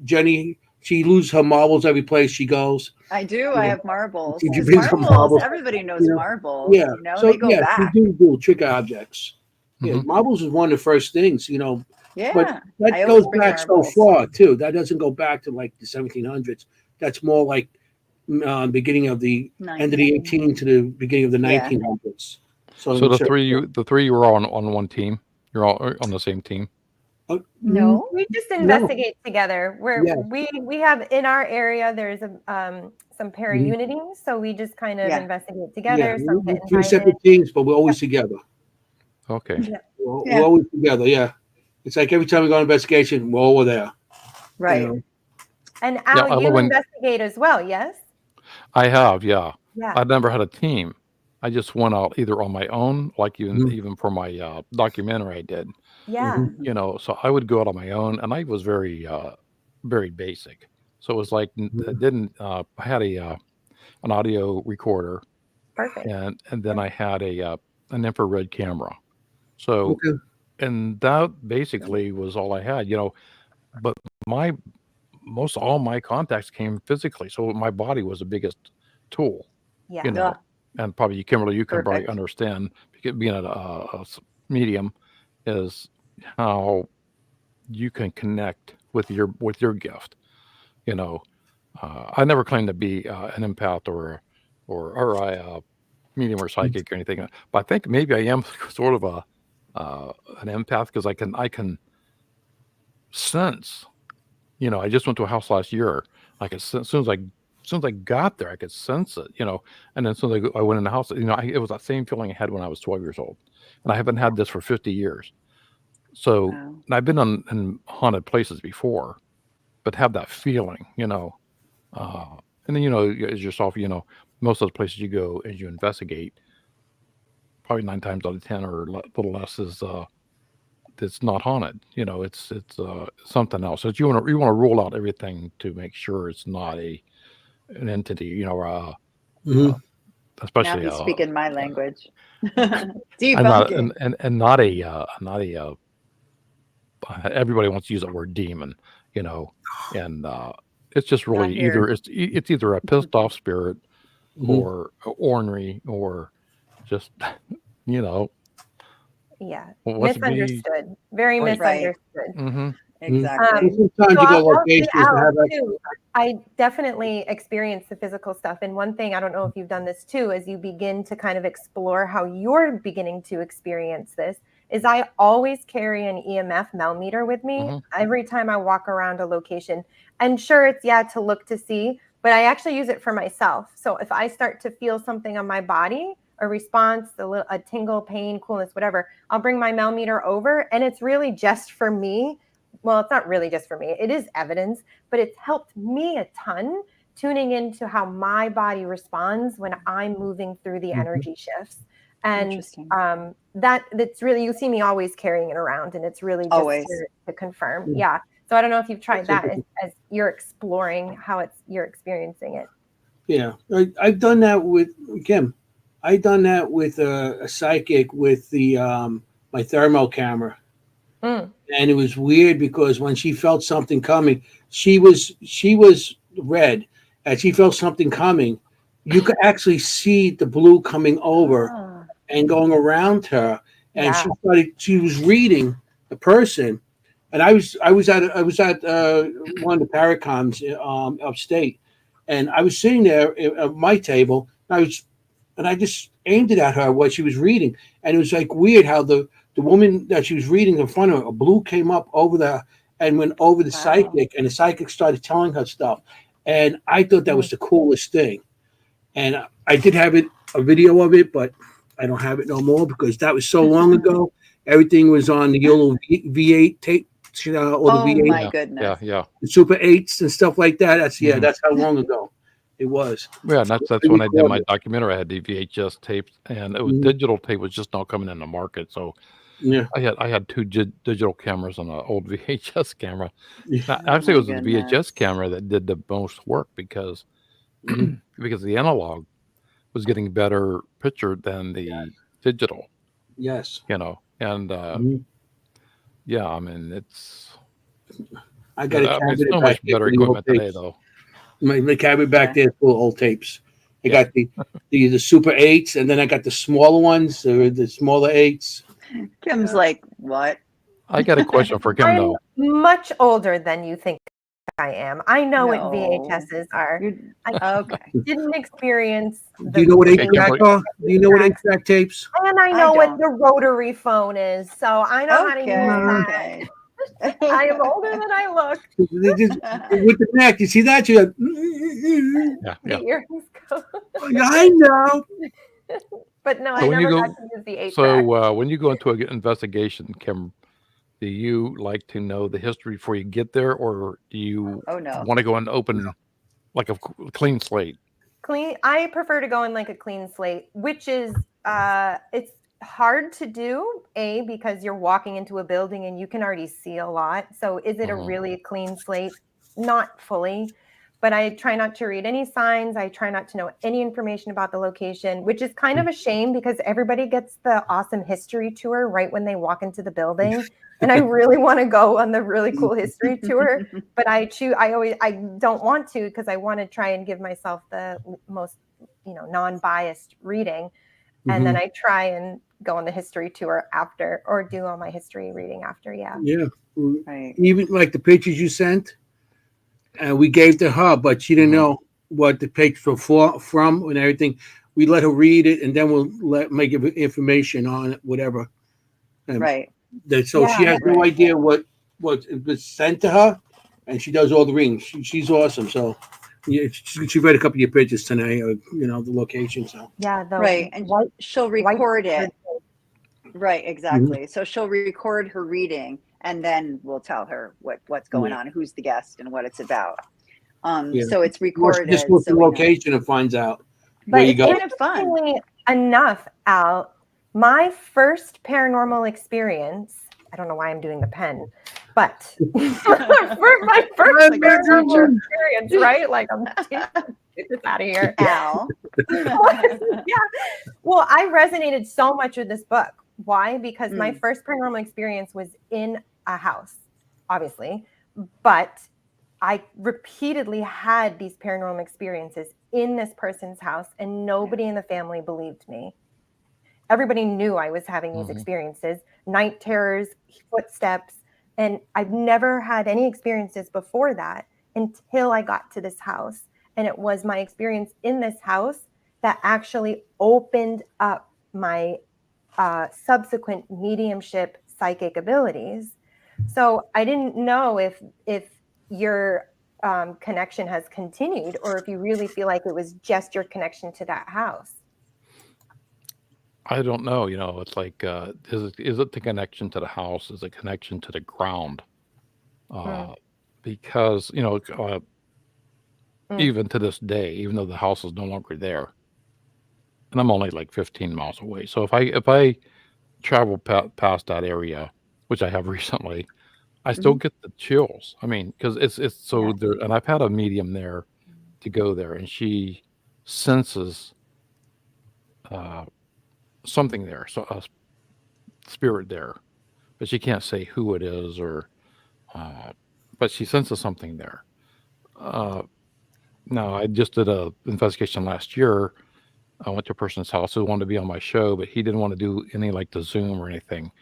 Jennie. She loses her marbles every place she goes. I do. I have marbles. Did you 'Cause bring some marbles, marbles? everybody knows You know, marbles. Yeah. So They go yes, back. we do trigger objects. Yeah, Mhm. marbles is one of the first things. Yeah. But that I always goes bring back so marbles. far too. That doesn't go back to like the 1700s. That's more like beginning of the end of the 18 to the beginning of the Yeah. 1900s. So, So the three you were on one team. You're all on the same team. No. We just No. investigate together. Yeah. We have in our area there's some para Mhm. unity, so we just kind of Yeah. investigate together. Yeah, Some we're get three invited. separate teams, but we're always together. Okay. We're Yeah. always together. Yeah, it's like every time we go on investigation, we're all there. Right. You know? And Yeah, Al, I you love when- investigate as well, yes? I have, yeah. Yeah. I never had a team. I just went out either on my own, like even for my documentary I did. Yeah. Mhm. You know, so I would go out on my own, and I was very basic. So it was like I didn't. I had an audio recorder, Perfect. and then I had an infrared camera. So Okay. and that basically was all I had. You know, but my most all my contacts came physically, so my body was the biggest tool. Yeah. You know, Ugh, and probably Kimberly, you can probably perfect. understand because being medium is how you can connect with your gift. You know, I never claimed to be an empath or a medium or psychic or anything, but I think maybe I am sort of a an empath because I can sense. You know, I just went to a house last year. I could as soon as I got there, I could sense it. You know, and then as soon as I went in the house, you know, it was that same feeling I had when I was 12 years old, and I haven't had this for 50 years. So Wow. and I've been in haunted places before, but have that feeling, you know. Uh, and then, you know, as yourself, you know, most of those places you go as you investigate, probably 9 times out of 10 or a little less is it's not haunted. You know, it's something else. So you want to rule out everything to make sure it's not an entity. You know, Mhm. Now especially he's speaking my language. I'm not Debunking. and not a everybody wants to use that word demon. You know, and it's just Not really here. it's either a pissed off spirit Mhm. or ornery or just you know Yeah. what's it be Misunderstood. Very right. Right. misunderstood. Mm-hmm. Mhm. Well, Exactly. sometimes So you go I'll say locations that Al have like, too. I definitely experience the physical stuff. And one thing, I don't know if you've done this too, as you begin to kind of explore how you're beginning to experience this, is I always carry an EMF meter with me Mm-hmm. every time I walk around a location. And sure, it's to look to see, but I actually use it for myself. So if I start to feel something on my body, a response, a tingle, pain, coolness, whatever, I'll bring my meter over, and it's really just for me. Well, it's not really just for me. It is evidence, but it's helped me a ton tuning into how my body responds when I'm moving through the energy shifts. And Interesting. that's really, you see me always carrying it around, and it's really just Always. to confirm. Yeah. Yeah. So I don't know if you've tried That's that as you're exploring how you're experiencing it. yeah, I've done that with Kim. I've done that with a psychic with the my thermal camera, Mm. and it was weird because when she felt something coming, she was red, and she felt something coming. You could actually see the blue coming over Ah, and going around her, and Yeah. she was reading the person, and I was at one of the Paracoms upstate, and I was sitting there at my table. And I just aimed it at her what she was reading, and it was like weird how the woman that she was reading in front of her, a blue came up over the and went over the wow. psychic, and the psychic started telling her stuff, and I thought that Mm. was the coolest thing. And I did have a video of it, but I don't have it no more because that was so long ago. Everything was on the yellow V8 tape, or the Oh V8, my Yeah, yeah, goodness. yeah, the Super 8s and stuff like that. hmm That's how long ago it was. yeah. And that's I when I did my recorded documentary. I had the VHS tapes, and it was it. digital tape was just now coming in the market. So Yeah. I had two digital cameras and an old VHS camera. Yeah. Now, Oh actually, it my was the goodness. VHS camera that did the most work because Mhm. because the analog was getting better picture than the digital. Yes. You know, and Mhm. yeah, I mean I got a I mean it's cabinet so back much there better for the old equipment today tapes. though. My cabinet back Yeah. there is full of old tapes. I Yeah. got the Super 8s, and then I got the smaller ones, the smaller 8s. Kim's Yeah. like, what? I got a question for Kim I'm though. much older than you think I am. I know what No. VHSs are. You're I okay. didn't experience Do you know what 8 Okay, the track Kimberly. are? Do you know what 8 tracks, track tapes? and I I know what don't. the rotary phone is, so I know how to use Okay, Uh, that. okay. I am older than I look. they just, with the neck, you see that? You're like, Yeah, The yeah. earrings go. I know. But no, So I when you never got go, to use the 8 track. when you go into an investigation, Kim, do you like to know the history before you get there, or do you Oh no. want to go and open like a clean slate? Clean. I prefer to go in like a clean slate, which is it's hard to do, because you're walking into a building and you can already see a lot. So is it a really clean slate? Not fully, but I try not to read any signs. I try not to know any information about the location, which is kind of a shame because everybody gets the awesome history tour right when they walk into the building. And I really want to go on the really cool history tour, but I don't want to because I want to try and give myself the most, non-biased reading. And then I try and go on the history tour after, or do all my history reading after. Yeah. Yeah. Right. Even like the pictures you sent, we gave to her, but she didn't know what the pictures were from and everything. We let her read it, and then we'll make information on it, whatever. Right. So she has no Right. idea what was sent to her, and she does all the readings. She's awesome. So yeah, she read a couple of your pictures tonight, or the location. So Yeah. Right. And she'll record it. Right, exactly. So she'll record her reading, and then we'll tell her what's going on, who's the guest, and what it's about. So it's recorded. Just look the location and finds out where But you go. Kind of fun. Enough, Al. My first paranormal experience, I don't know why I'm doing the pen, but for my first paranormal experience, right? Like, I'm get this out of here. Al. Yeah. Well, I resonated so much with this book. Why? Because my first paranormal experience was in a house, obviously, but I repeatedly had these paranormal experiences in this person's house, and nobody in the family believed me. Everybody knew I was having these experiences, night terrors, footsteps, and I've never had any experiences before that until I got to this house. And it was my experience in this house that actually opened up my subsequent mediumship psychic abilities. So I didn't know if your connection has continued, or if you really feel like it was just your connection to that house. I don't know. It's like, is it the connection to the house? Is it connection to the ground? Because even to this day, even though the house is no longer there, and I'm only like 15 miles away. So if I travel past that area, which I have recently, I still get the chills. I mean, because it's so there, and I've had a medium there to go there, and she senses something there, so a spirit there, but she can't say who it is, or but she senses something there. Now, I just did a investigation last year. I went to a person's house who wanted to be on my show, but he didn't want to do any like the Zoom or anything.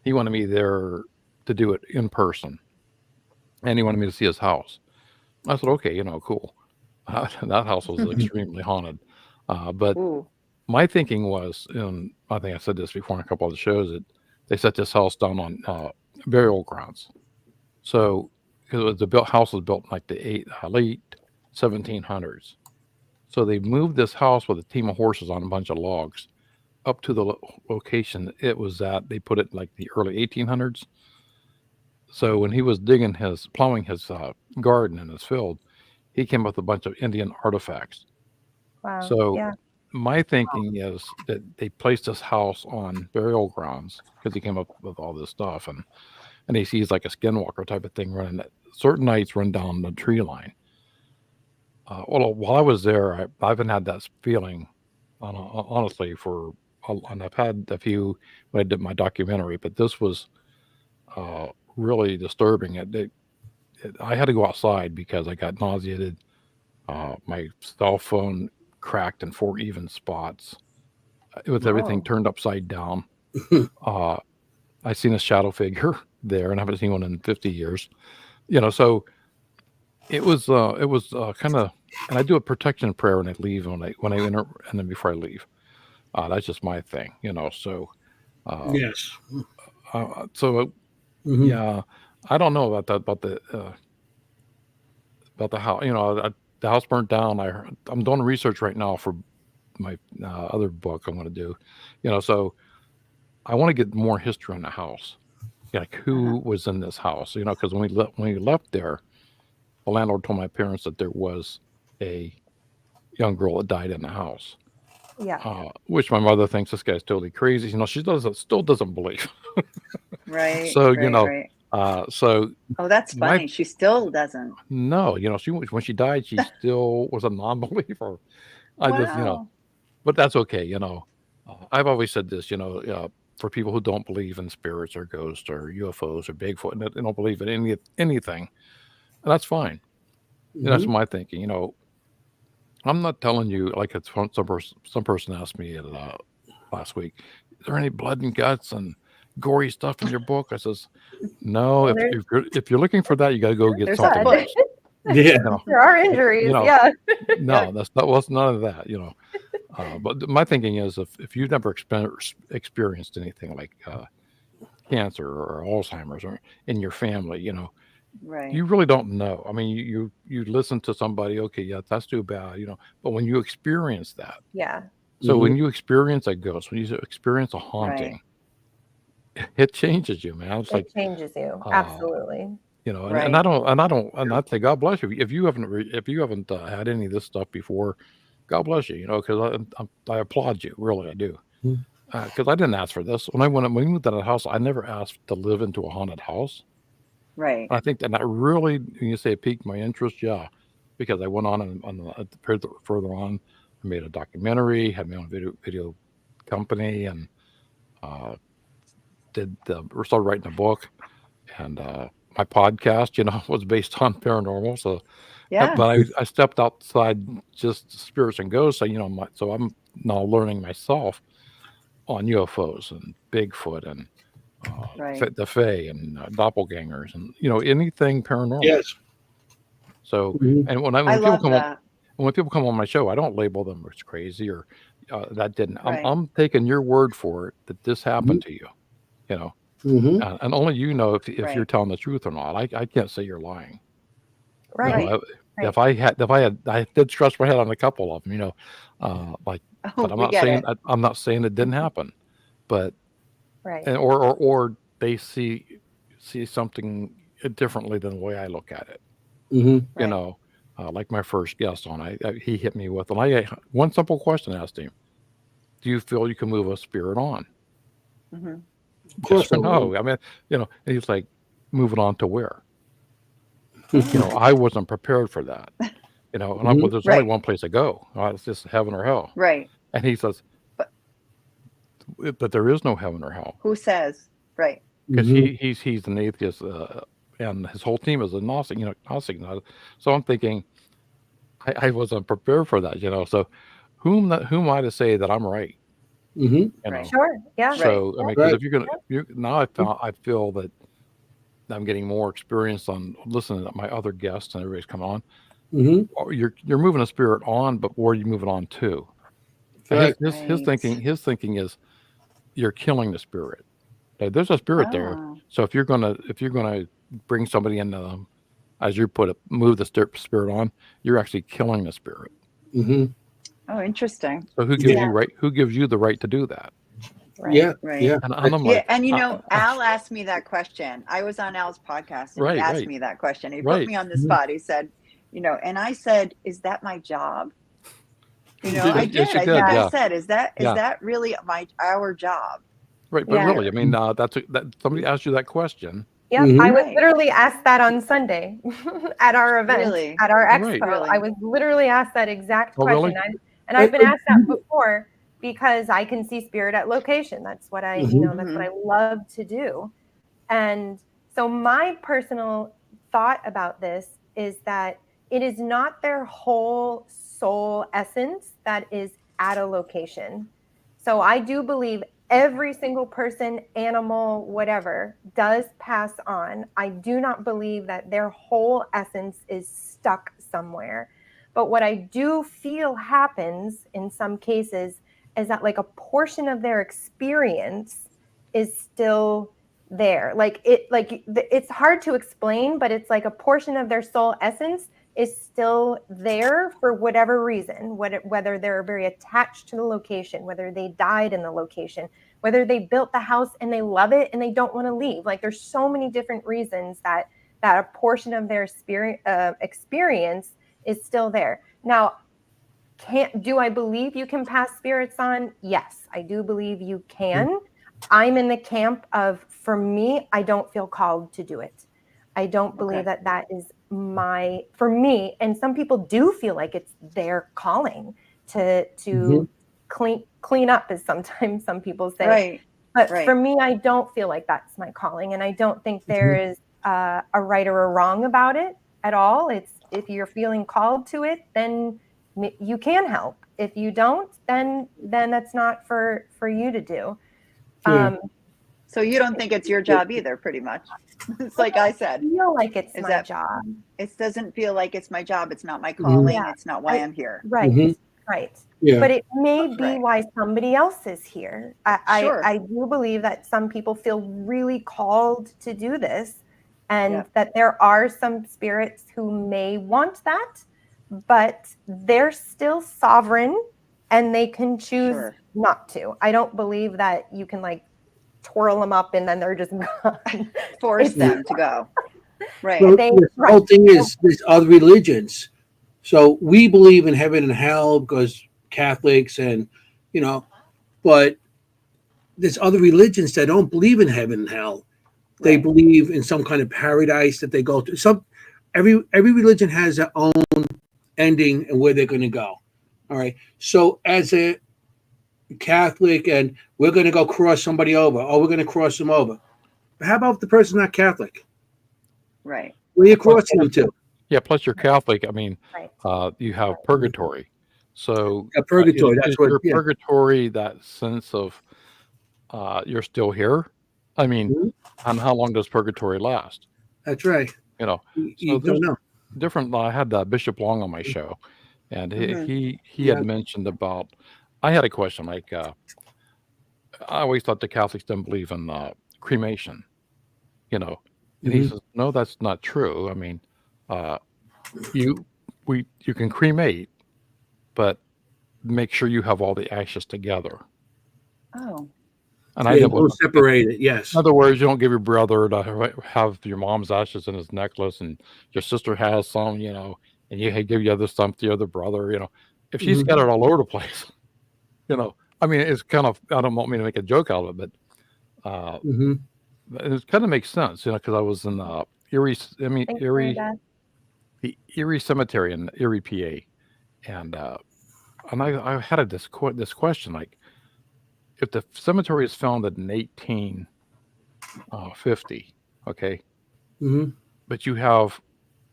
He wanted me there to do it in person, and he wanted me to see his house. I said, okay, cool. That house was extremely haunted. But my thinking was, and I think I said this before in a couple of the shows, that they set this house down on burial grounds. So, because the house was built in like the late 1700s. So they moved this house with a team of horses on a bunch of logs up to the location it was at. They put it in like the early 1800s. So when he was plowing his garden in his field, he came up with a bunch of Indian artifacts. Wow. So my thinking is that they placed this house on burial grounds because he came up with all this stuff, and he sees like a skinwalker type of thing running at certain nights, run down the tree line. Well, while I was there, I haven't had that feeling, honestly, and I've had a few when I did my documentary, but this was really disturbing. I had to go outside because I got nauseated. My cell phone cracked in 4 even spots. With everything turned upside down. I seen a shadow figure there, and I haven't seen one in 50 years. So it was kind of, and I do a protection prayer when I leave, when I enter, and then before I leave. That's just my thing, So Yes. so yeah, I don't know about the house. The house burnt down. I'm doing research right now for my other book I'm going to do. So I want to get more history on the house, like who was in this house. Because when we left there, the landlord told my parents that there was a young girl that died in the house. Yeah. Which my mother thinks this guy's totally crazy. She still doesn't believe. Right. So Right. so Oh, that's my funny. She still doesn't. no, when she died, she still was a non-believer. I just Wow. but that's okay. I've always said this. For people who don't believe in spirits or ghosts or UFOs or Bigfoot, and they don't believe in anything, and that's fine. That's my thinking. I'm not telling you like it's some person asked me last week, is there any blood and guts and gory stuff in your book? I says, no. Well, If you're looking for that, you got to go get There's something blood. else. Yeah. there are injuries. Yeah. No, was none of that. But my thinking is, if you've never experienced anything like cancer or Alzheimer's or in your family, Right. you really don't know. I mean, you listen to somebody, okay, yeah, that's too bad, but when you experience that, Yeah. so when you experience a ghost, when you experience a haunting, it changes you, man. It's like, It changes you. Absolutely. and Right. I say, God bless you. If you haven't had any of this stuff before, God bless you, because I applaud you, really, I do. Because I didn't ask for this. When we moved out of the house, I never asked to live into a haunted house. Right. I think that really, when you say it piqued my interest, yeah, because I went on further on, I made a documentary, had my own video company, and started writing a book, and my podcast, was based on paranormal. So, Yeah. but I stepped outside just spirits and ghosts. So, so I'm now learning myself on UFOs and Bigfoot and Right. the Fae and doppelgangers and anything paranormal. Yes. So, and I love that. when people come on my show, I don't label them as crazy or that didn't. Right. I'm taking your word for it that this happened to you, and only you know if Right. you're telling the truth or not. I can't say you're lying. Right. If I did scratch my head on a couple of them, like, but I'm we not get saying it. I'm not saying it didn't happen, but Right. and or they see something differently than the way I look at it. Right. Like my first guest on, he hit me with, and I one simple question I asked him: do you feel you can move a spirit on? Mhm. Of course. Yes or no? I mean, and he's like, move it on to where? I wasn't prepared for that. And there's only Right. one place to go. It's just heaven or hell. Right. And he says, But but there is no heaven or hell. who says? Right. Because he's an atheist, and his whole team is a Gnostic. So I'm thinking, I wasn't prepared for that. So who am I to say that I'm right? Right. Sure. Yeah. So I mean, because Right. if now I feel that I'm getting more experience on listening to my other guests and everybody's come on. Or you're moving a spirit on, but where are you moving on to? Right. His thinking is you're killing the spirit. Okay, there's a spirit there. Oh. So if you're gonna bring somebody in, as you put it, move the spirit on, you're actually killing the spirit. Oh, interesting. So who gives you the right to do that? Right. Yeah. Right. Yeah. And I'm like, And Al asked me that question. I was on Al's podcast and he asked me that question. He put me on the spot. He said, and I said, is that my job? I did. Yes, you I did, think yeah. I said, is that really our job? Right, but Yeah. really, I mean, that somebody asked you that question. Yeah, I was Right. literally asked that on Sunday at our event, Really? at our expo. Really? I was literally asked that exact Oh, question. really? I've been asked that before because I can see spirit at location. That's what I, that's what I love to do. And so my personal thought about this is that it is not their whole soul essence that is at a location. So I do believe every single person, animal, whatever, does pass on. I do not believe that their whole essence is stuck somewhere. But what I do feel happens in some cases is that like a portion of their experience is still there. It's hard to explain, but it's like a portion of their soul essence is still there for whatever reason, whether they're very attached to the location, whether they died in the location, whether they built the house and they love it and they don't want to leave. Like there's so many different reasons that a portion of their experience is still there. Now, do I believe you can pass spirits on? Yes, I do believe you can. I'm in the camp of, for me, I don't feel called to do it. I don't believe that is for me. And some people do feel like it's their calling to clean up, as sometimes some people say. Right. But for me, I don't feel like that's my calling. And I don't think there is a right or a wrong about it at all. It's, if you're feeling called to it, then you can help. If you don't, then that's not for you to do. So you don't think it's your job either, pretty much. It's like I said. I feel like it's my job. It doesn't feel like it's my job. It's not my calling. Yeah. It's not why I'm here. Right. Right. Yeah. But it may be why somebody else is here. Sure. I do believe that some people feel really called to do this, and that there are some spirits who may want that, but they're still sovereign and they can choose not to. I don't believe that you can like twirl them up and then they're just gone. Force them to go. Right. Well, the whole thing is there's other religions. So we believe in heaven and hell because Catholics and, but there's other religions that don't believe in heaven and hell. They believe in some kind of paradise that they go to. Every religion has their own ending and where they're going to go. All right. So as a Catholic, and we're going to go cross somebody over, or we're going to cross them over. But how about if the person's not Catholic? Right. Where are you crossing them to? Yeah. Plus, you're Catholic. I mean, you have purgatory. So purgatory. That's what. Purgatory. That sense of you're still here. I mean, and how long does purgatory last? That's right. So there's different. I had Bishop Long on my show, and he had mentioned about. I had a question like, I always thought the Catholics didn't believe in cremation, and he says, no, that's not true. I mean, you can cremate, but make sure you have all the ashes together. Oh. And I don't separate it. Yes. In other words, you don't give your brother to have your mom's ashes in his necklace, and your sister has some, and you give the other some to the other brother. If she's scattered all over the place, I mean, it's kind of. I don't want me to make a joke out of it, but it kind of makes sense, because I was in Erie, the Erie Cemetery in Erie, PA, and I had this question like. If the cemetery is founded in 1850, okay, but you have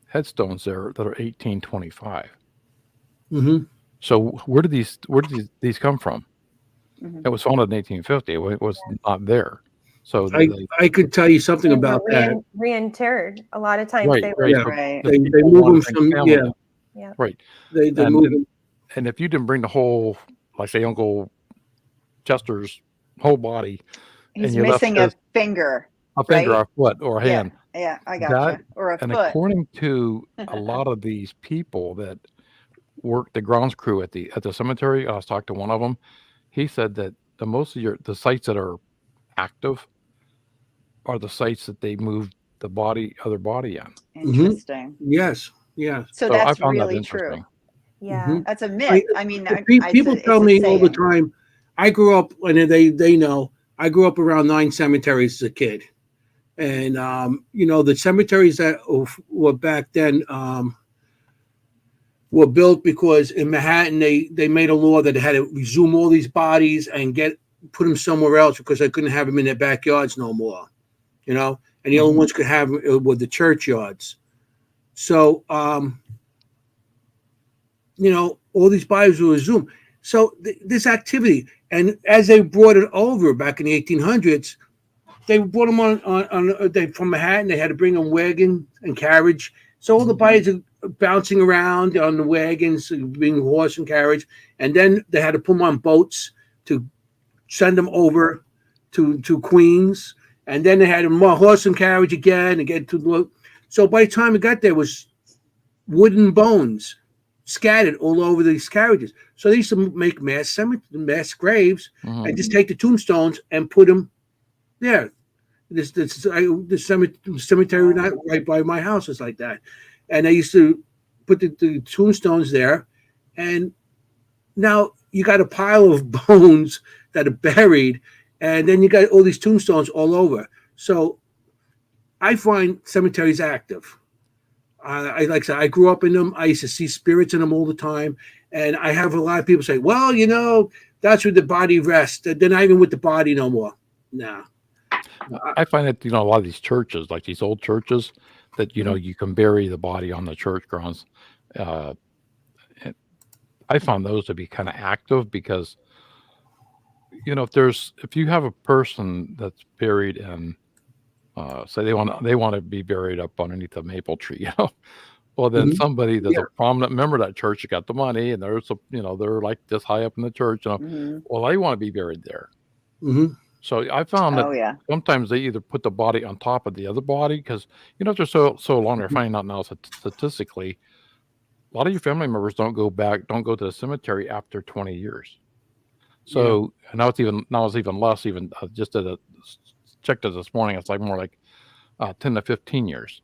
headstones there that are 1825. So where did these come from? It was founded in 1850. It was not there. So I could tell you something about that. Reinterred a lot of times. They move them from right. They move them. And if you didn't bring the whole, like say Uncle Chester's whole body, he's missing a finger, or a foot, or a hand. Yeah, I got you. Or a foot. And according to a lot of these people that work the grounds crew at the cemetery, I was talking to one of them. He said that most of the sites that are active are the sites that they moved the other body in. Interesting. Yes. Yeah. So that's really true. Yeah, that's a myth. I mean, people tell me all the time. I grew up, and they know, I grew up around 9 cemeteries as a kid. And, the cemeteries that were back then were built because in Manhattan, they made a law that they had to exhume all these bodies and put them somewhere else because they couldn't have them in their backyards no more, and the only ones could have them were the churchyards. So, all these bodies were exhumed. So this activity, and as they brought it over back in the 1800s, they brought them on from Manhattan. They had to bring them wagon and carriage. So all the bodies are bouncing around on the wagons, being horse and carriage, and then they had to put them on boats to send them over to Queens, and then they had them on horse and carriage again and get to. So by the time it got there, it was wooden bones scattered all over these carriages. So they used to make mass graves and just take the tombstones and put them there. The cemetery right by my house is like that. And they used to put the tombstones there. And now you got a pile of bones that are buried, and then you got all these tombstones all over. So I find cemeteries active. I like I said, I grew up in them. I used to see spirits in them all the time, and I have a lot of people say, "Well, that's where the body rests. They're not even with the body no more." Nah. I find that a lot of these churches, like these old churches, that Mhm. you can bury the body on the church grounds. Uh, and I found those to be kind of active because if you have a person that's buried in, say they want to be buried up underneath a maple tree, well then Mhm. somebody that's Yeah. a prominent member of that church got the money and they're like this high up in the church, Hmm. well they want to be buried there. Mhm. So I found that Oh yeah. sometimes they either put the body on top of the other body because they're so long. They're Mhm. finding out now statistically, a lot of your family members don't go to the cemetery after 20 years. Yeah. So and now it's even less. Even just checked it this morning. It's like more like 10 to 15 years.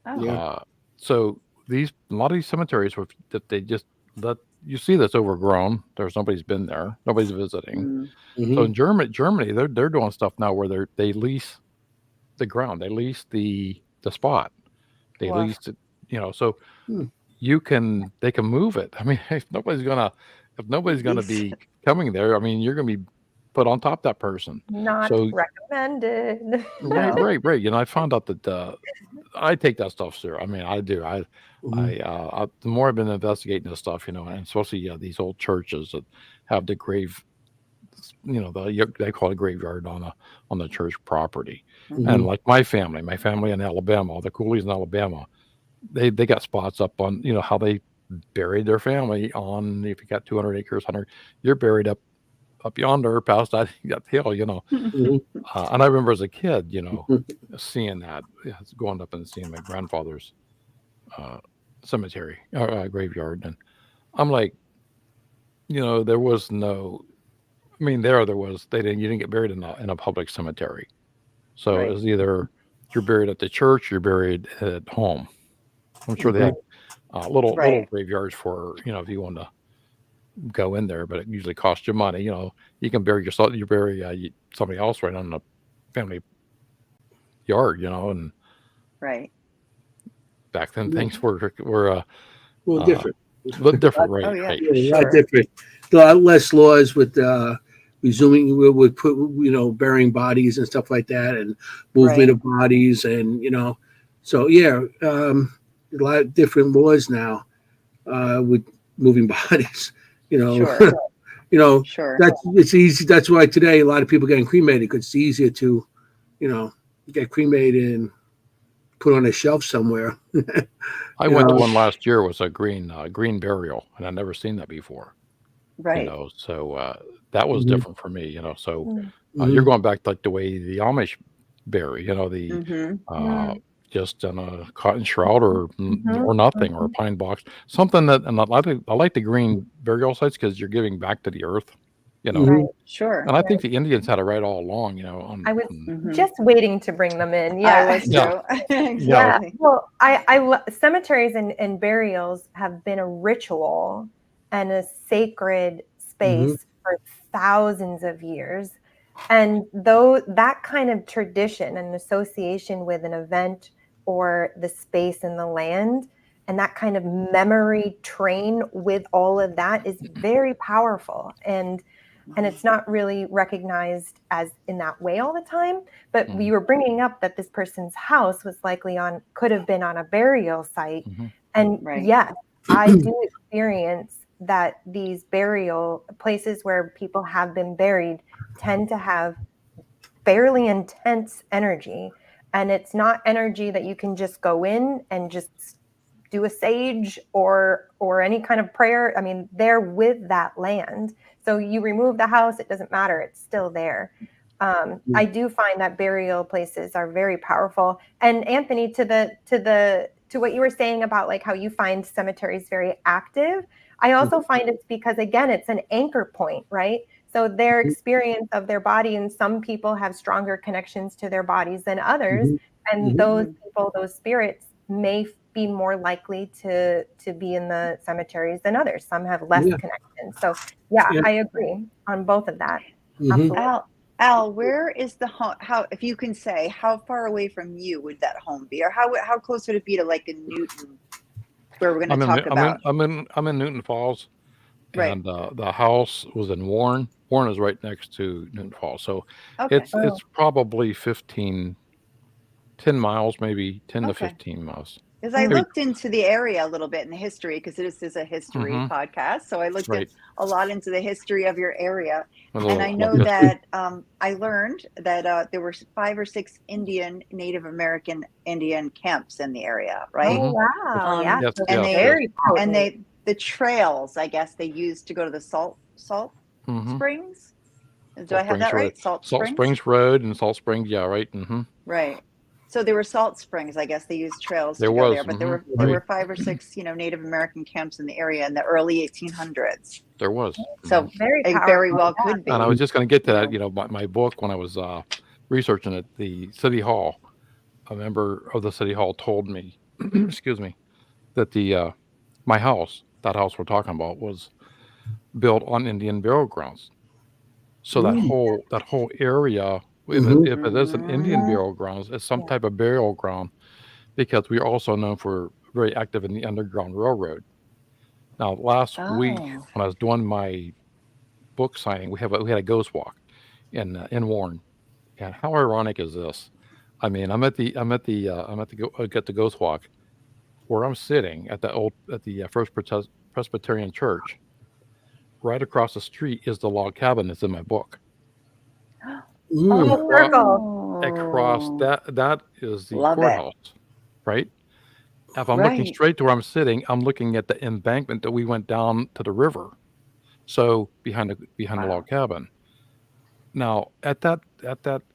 Oh. Yeah. Uh, so a lot of these cemeteries that they just let you see that's overgrown. There's nobody's been there. Nobody's visiting. Mm. So Mhm. in Germany, they're doing stuff now where they lease the ground, they lease the spot, they Woof. lease it, so Hmm. they can move it. I mean, if nobody's gonna Lease. be coming there, I mean, you're gonna be put on top of that person. Not So recommended. right, No. right, right. I found out that I take that stuff serious. I mean, I do. Mhm. The more I've been investigating this stuff, and especially these old churches that have the grave, they call it a graveyard on the church property. And Mhm. Hmm. like my family in Alabama, the Coolies in Alabama, they got spots up on, how they buried their family on, if you got 200 acres, 100, you're buried up yonder past that hill. Mhm. And I remember as a kid, Mhm. seeing that, going up and seeing my grandfather's uh, cemetery graveyard, and I'm like, there was no. I mean, there was. You didn't get buried in a public cemetery, so it Right. was either you're buried at the church, you're buried at home. I'm sure they Mhm. had little Right. graveyards for if you want to go in there, but it usually costs you money. You can bury yourself, you bury somebody else right on the family yard. And Right. back then Yeah. things were Well, uh, different. a little different, Oh right? yeah, Right. for Yeah, a lot sure. different. A lot less laws with resuming with put burying bodies and stuff like that, and movement Right. of bodies, and so yeah, a lot of different laws now with moving bodies. You know, Sure. you know Sure. that's it's easy. That's why today a lot of people getting cremated because it's easier to you know get cremated and put on a shelf somewhere. I You went to know. one last year. It was a green burial, and I'd never seen that before. Right. So that was Mhm. different for me. So Mm. you're Mhm. going back like the way the Amish bury. The Hmm. uh, Mm. just in a cotton shroud Mhm. or nothing or a Mhm. pine box, something that. And I like the green burial sites because you're giving back to the earth. You know, Right, Mhm. Sure. and I think right. the Indians had it right all along. I was Hmm. just waiting to bring them in. I Yeah. was Yeah, too. yeah. Yeah. Exactly. Well, cemeteries and burials have been a ritual and a sacred Mhm. space for thousands of years. And though that kind of tradition and association with an event or the space and the land and that kind of memory train with all of that is very powerful. And it's not really recognized as in that way all the time. But we Mhm, were bringing up that this person's house was likely could have been on a burial site. mhm. And Right. yes, I do experience that these burial places where people have been buried tend to have fairly intense energy. And it's not energy that you can just go in and just do a sage or any kind of prayer. I mean, they're with that land. So you remove the house, it doesn't matter, it's still there. I do find that burial places are very powerful. And Anthony, to what you were saying about like how you find cemeteries very active, I also find it's because again, it's an anchor point, right? So their experience of their body, and some people have stronger connections to their bodies than others. Mhm. And Mhm. those Hmm. people, those spirits may be more likely to be in the cemeteries than others. Some have less Yeah. connection information. So yeah, Yeah. I agree on both of that. Mhm. Absolutely. Al, where is the home? How, if you can say, how far away from you would that home be, or how close would it be to like in Newton, where we're going to talk about? I'm in Newton Falls, Right. and the house was in Warren. Warren is right next to Newton Falls, so Okay. it's probably 10 miles, maybe 10 to Okay. 15 miles. Because I Maybe- looked into the area a little bit in the history, because this is a history Mhm. podcast. So I looked Right. a lot into the history of your area. A And little I know history. that I learned that there were 5 or 6 Native American Indian camps in the area, right? Oh wow, yeah. Yes, So and that's they- very And potent. the trails, I guess, they used to go to the salt Mhm. springs. Do Salt I have that Springs Road. right? Salt Salt Springs? Springs Road and Salt Springs, yeah, right. Mm-hmm. Right. So there were salt springs. I guess they used trails There to go was, there, but there mhm, were right. 5 or 6, Native American camps in the area in the early 1800s. There was. So Very it powerful. very well yeah. could be. And I was just going to get to you that. My book, when I was researching it, the City Hall, a member of the City Hall told me, excuse me, that my house, that house we're talking about, was built on Indian burial grounds. So that whole area, if it is an Indian burial grounds, it's some Yeah. type of burial ground, because we're also known for very active in the Underground Railroad. Now, last week Oh. when I was doing my book signing, we had a ghost walk in Warren. And how ironic is this? I mean, I'm at the ghost walk where I'm sitting at the First Presbyterian Church. Right across the street is the log cabin that's in my book. Mm. Full circle. Across that is the Love it. courthouse, right? If I'm looking Right. straight to where I'm sitting, I'm looking at the embankment that we went down to the river. So behind the Wow. log cabin. Now at that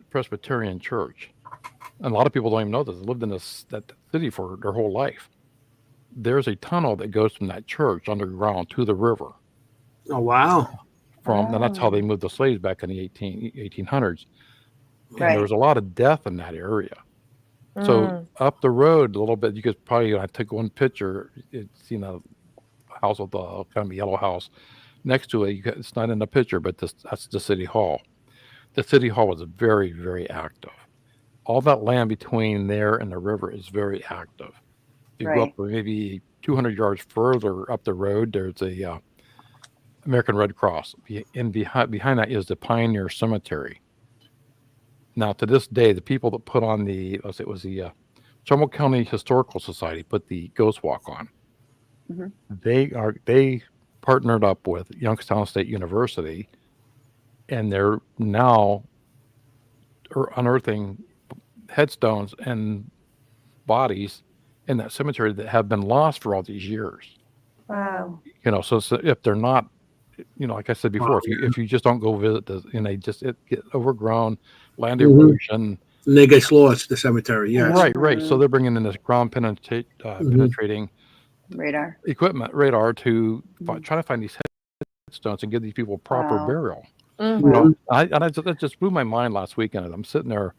Presbyterian church, and a lot of people don't even know this. They lived in that city for their whole life. There's a tunnel that goes from that church underground to the river. Oh wow. And that's how they moved the slaves back in the 1800s. And Right. there was a lot of death in that area. Mm. So up the road a little bit, you could probably, I took one picture. It's a house with a kind of a yellow house next to it. It's not in the picture, but that's the city hall. The city hall was very, very active. All that land between there and the river is very active. If you go Right. up maybe 200 yards further up the road, there's a American Red Cross. And behind that is the Pioneer Cemetery. Now, to this day, the people that put on it was the Trumbull County Historical Society put the Ghost Walk on. Mhm. They partnered up with Youngstown State University, and they're now unearthing headstones and bodies in that cemetery that have been lost for all these years. Wow. So if they're not, like I said before, if you just don't go visit they just get overgrown, land Mhm. erosion. And they get lost, the cemetery, yes. Right. So they're bringing in this ground penetrating Radar. equipment, radar, to Mhm. try to find these headstones and give these people proper Wow. burial. Mhm. That just blew my mind last weekend. And I'm sitting there,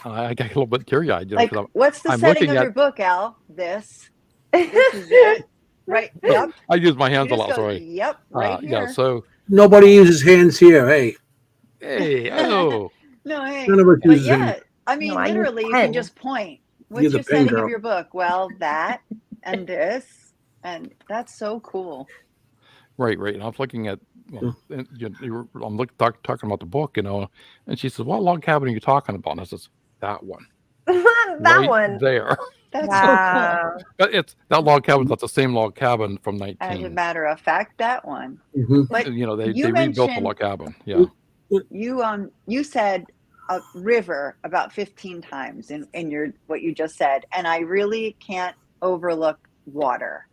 I got a little bit teary-eyed. Like, 'Cause what's the I'm setting looking of at- your book, Al? This is it. Right. Yep. I use my hands You a just lot, go, sorry. yep. Right here. Yeah. So, Nobody uses hands here. Hey, hey, oh, No, hey. none of us But uses yeah, hands. I mean, No, I use literally, you pen. can just point. You're What's the your pen setting girl. of your book? Well, that and this, and that's so cool. right. And I was looking at, I'm talking about the book, and she says, "What log cabin are you talking about?" And I says, "That one, that right one. there." That's Wow. But that log cabin's not the same log cabin from so cool. As a 19. matter of fact, that one. Mhm. But They you rebuilt the mentioned- log cabin. Yeah. you said a river about 15 times in your what you just said, and I really can't overlook water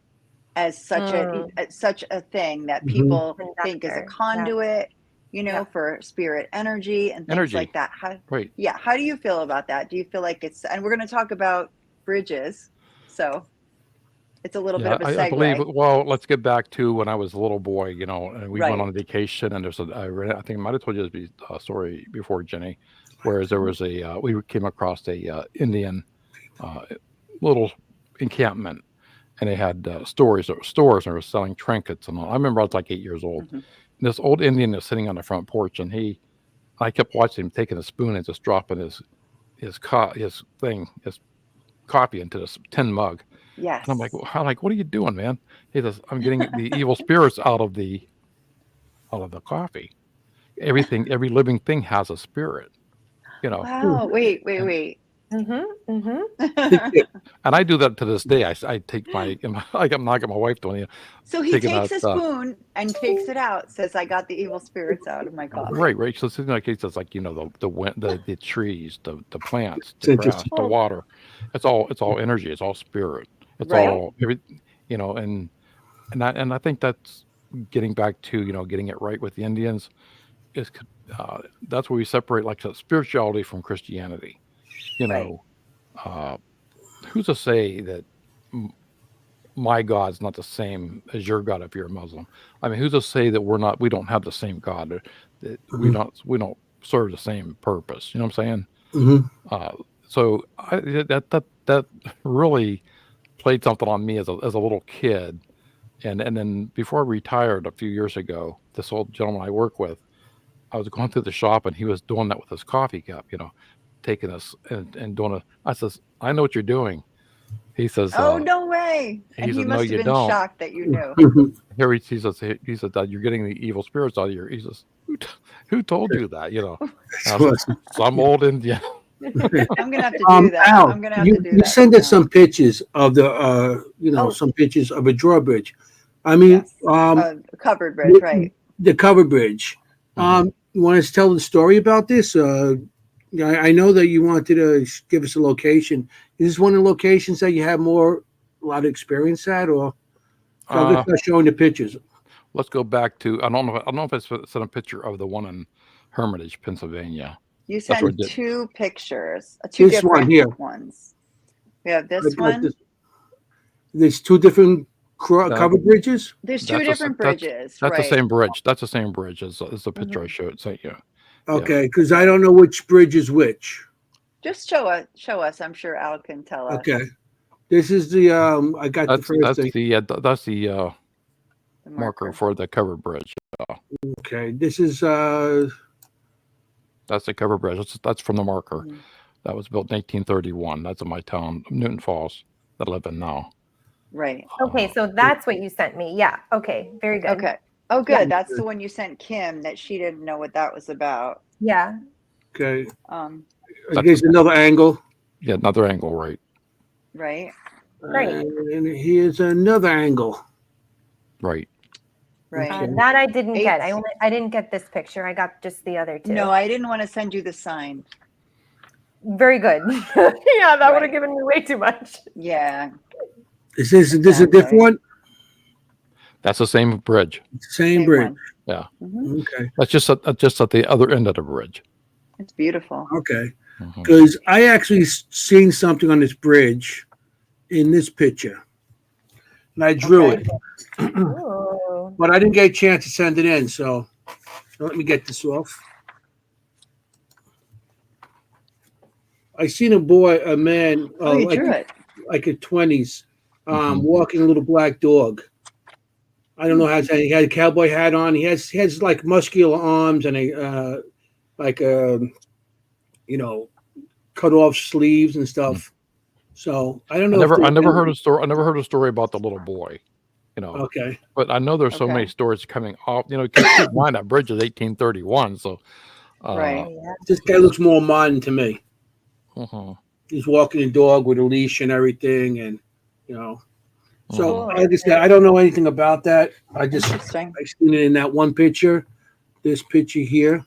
as such a thing that Mhm. people think is a Conductor, conduit, Yeah. for spirit energy and things Energy. like that. Right. How do you feel about that? Do you feel like it's, and we're going to talk about bridges, so it's a little bit of a segue. I believe. Well, let's get back to when I was a little boy. And we Right. went on vacation, and I think I might have told you this story before, Jenny. Whereas there was we came across a Indian little encampment, and they had stores, and they were selling trinkets and all. I remember I was like 8 years old. Mhm. And this old Indian was sitting on the front porch, and I kept watching him taking a spoon and just dropping his coffee into this tin mug. Yes. And I'm like, what are you doing, man? He says, I'm getting the evil spirits out of the coffee. Every living thing has a spirit, you know. Wow. Wait. And I do that to this day. I take I'm knocking my wife doing it. So he Taking takes out, a spoon and takes it out. Says, "I got the evil spirits out of my coffee." Right. So it's like it's just like the trees, the plants, It's the grass, interesting. the water. It's all energy. It's all spirit. It's Right. all and I think that's getting back to getting it right with the Indians is that's where we separate like spirituality from Christianity. Who's to say that my God's not the same as your God if you're a Muslim? I mean, who's to say that we don't have the same God, that we don't serve the same purpose? You know what I'm saying? Mm-hmm. So that really played something on me as a little kid, and then before I retired a few years ago, this old gentleman I work with, I was going through the shop and he was doing that with his coffee cup, taking us and doing I says, I know what you're doing. He says, Oh, no way. And he says, no, must you have been don't. shocked that you knew. Here he says that you're getting the evil spirits out of your. He says, who told you that? Some old Indian. I'm gonna have to do that. Al, I'm gonna have to do you that. send us now. some pictures of the Oh. some pictures of a drawbridge. I mean, Yes. Covered bridge, right? the covered bridge. You want us to tell the story about this? I know that you wanted to give us a location. Is this one of the locations that you have a lot of experience at, or so let's start showing the pictures? Let's go back to I don't know if it's sent a picture of the one in Hermitage, Pennsylvania. You That's what I sent did. 2 pictures, two This one different here. ones. We have I this got one. this. There's 2 different covered bridges. There's 2 That's different bridges, That's right? the same stage. That's the same bridge as the picture I sent you. Okay, because I don't know which bridge is which. Just show us. I'm sure Al can tell us. Okay, this is the I got the first That's thing. that's the The marker for the covered bridge. Okay, this is That's the covered bridge. That's from the marker. Mhm. That was built in 1831. That's in my town, Newton Falls, that I live in now. Right. Okay, so that's what you sent me. Yeah. Okay. Very good. Okay. Oh, good. Yeah. That's the one you sent Kim that she didn't know what that was about. Yeah. okay. Right. Here's another angle. Yeah, another angle, right? Right. And here's another angle. Right. Right. That I didn't get. Eight. I didn't get this picture. I got just the other 2. No, I didn't want to send you the sign. Very good. Yeah, that would Right. have given me way too much. Yeah. Is this a different Exactly. one? That's the same bridge. Same bridge. one. Yeah. Mhm. Okay. That's just at the other end of the bridge. It's beautiful. Okay. Mhm. Because I actually seen something on this bridge in this picture, and I drew Okay. it, Ooh. but I didn't get a chance to send it in. So let me get this off. I seen a man, Oh, you drew it. like a 20s, walking a little black dog. I don't know how to say. He had a cowboy hat on. He has like muscular arms and a cut off sleeves and stuff. So I don't know. I never heard a story. I never heard a story about the little boy. Okay. But I know there's so many Okay. stories coming off. Keep in mind that bridge is 1831. So Right. Yeah. This guy looks more modern to me. mhm. He's walking a dog with a leash and everything, and So, Cool. like I said, I don't know anything about that. I Interesting. seen it in that one picture. This picture here.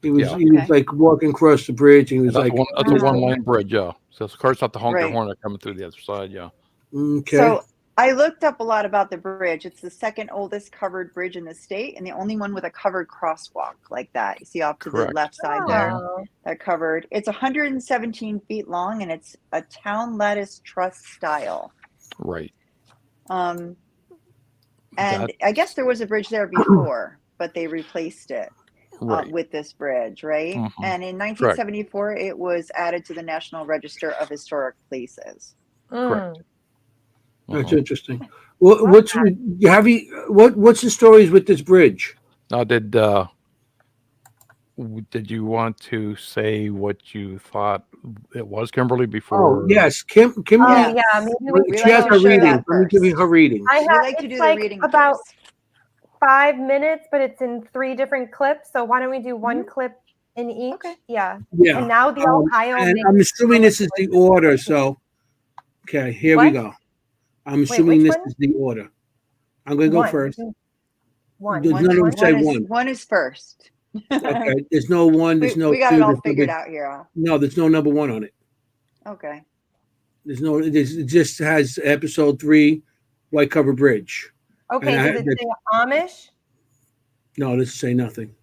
He was Okay. like walking across the bridge, and he was That's, like, that's a one-lane bridge. Yeah. So the cars have to honk their Right. horn coming through the other side. Yeah. okay. So I looked up a lot about the bridge. It's the second oldest covered bridge in the state and the only one with a covered crosswalk like that. You see off to Correct. the left side there, Oh. that covered. It's 117 feet long and it's a town lattice truss style. Right. And That- I guess there was a bridge there before, but they replaced it Right. with this bridge, right? Mhm. And in 1974, it was added to the National Register of Historic Places. Mm. That's Mhm. interesting. What's what's the stories with this bridge? Now, did you want to say what you thought it was, Kimberly, Oh before? yes, Kimberly. Oh Yes. yeah, maybe we We She like has to her share reading. that Let me give you first. her reading. I We have like to it's do the like reading about first. 5 minutes, but it's in 3 different clips. So why don't we do one Mhm. clip in each? Okay. Yeah. Yeah. And now the Ohio And makes I'm so assuming much this is more the sense. order. So okay, here we What? go. I'm Wait, assuming which this one? is the order. I'm going to go One. first. One. There's Which none of them one? say one. One is first. Okay. There's no one. There's no We got it two. all There's figured out here. Al. no. There's no number one on it. Okay. There's no. It just has episode 3, White Cover Bridge. And Okay, does it say Amish? no, this say nothing.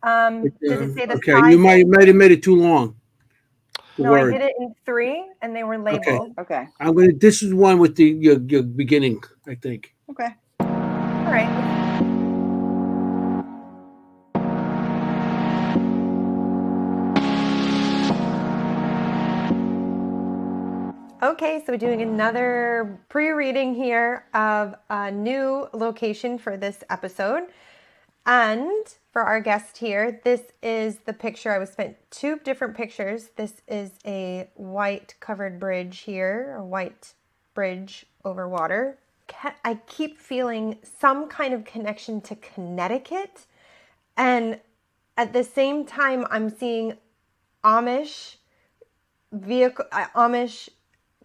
Does it say the Okay, you sizing? might have made it too long. The No, I word. did it in 3 and they were Okay. labeled. Okay. I'm gonna. This is one with the your beginning. I think. Okay. All right. Okay, so we're doing another pre-reading here of a new location for this episode. And for our guest here, this is the picture. I was spent 2 different pictures. This is a white covered bridge here, a white bridge over water. I keep feeling some kind of connection to Connecticut. And at the same time, I'm seeing Amish Amish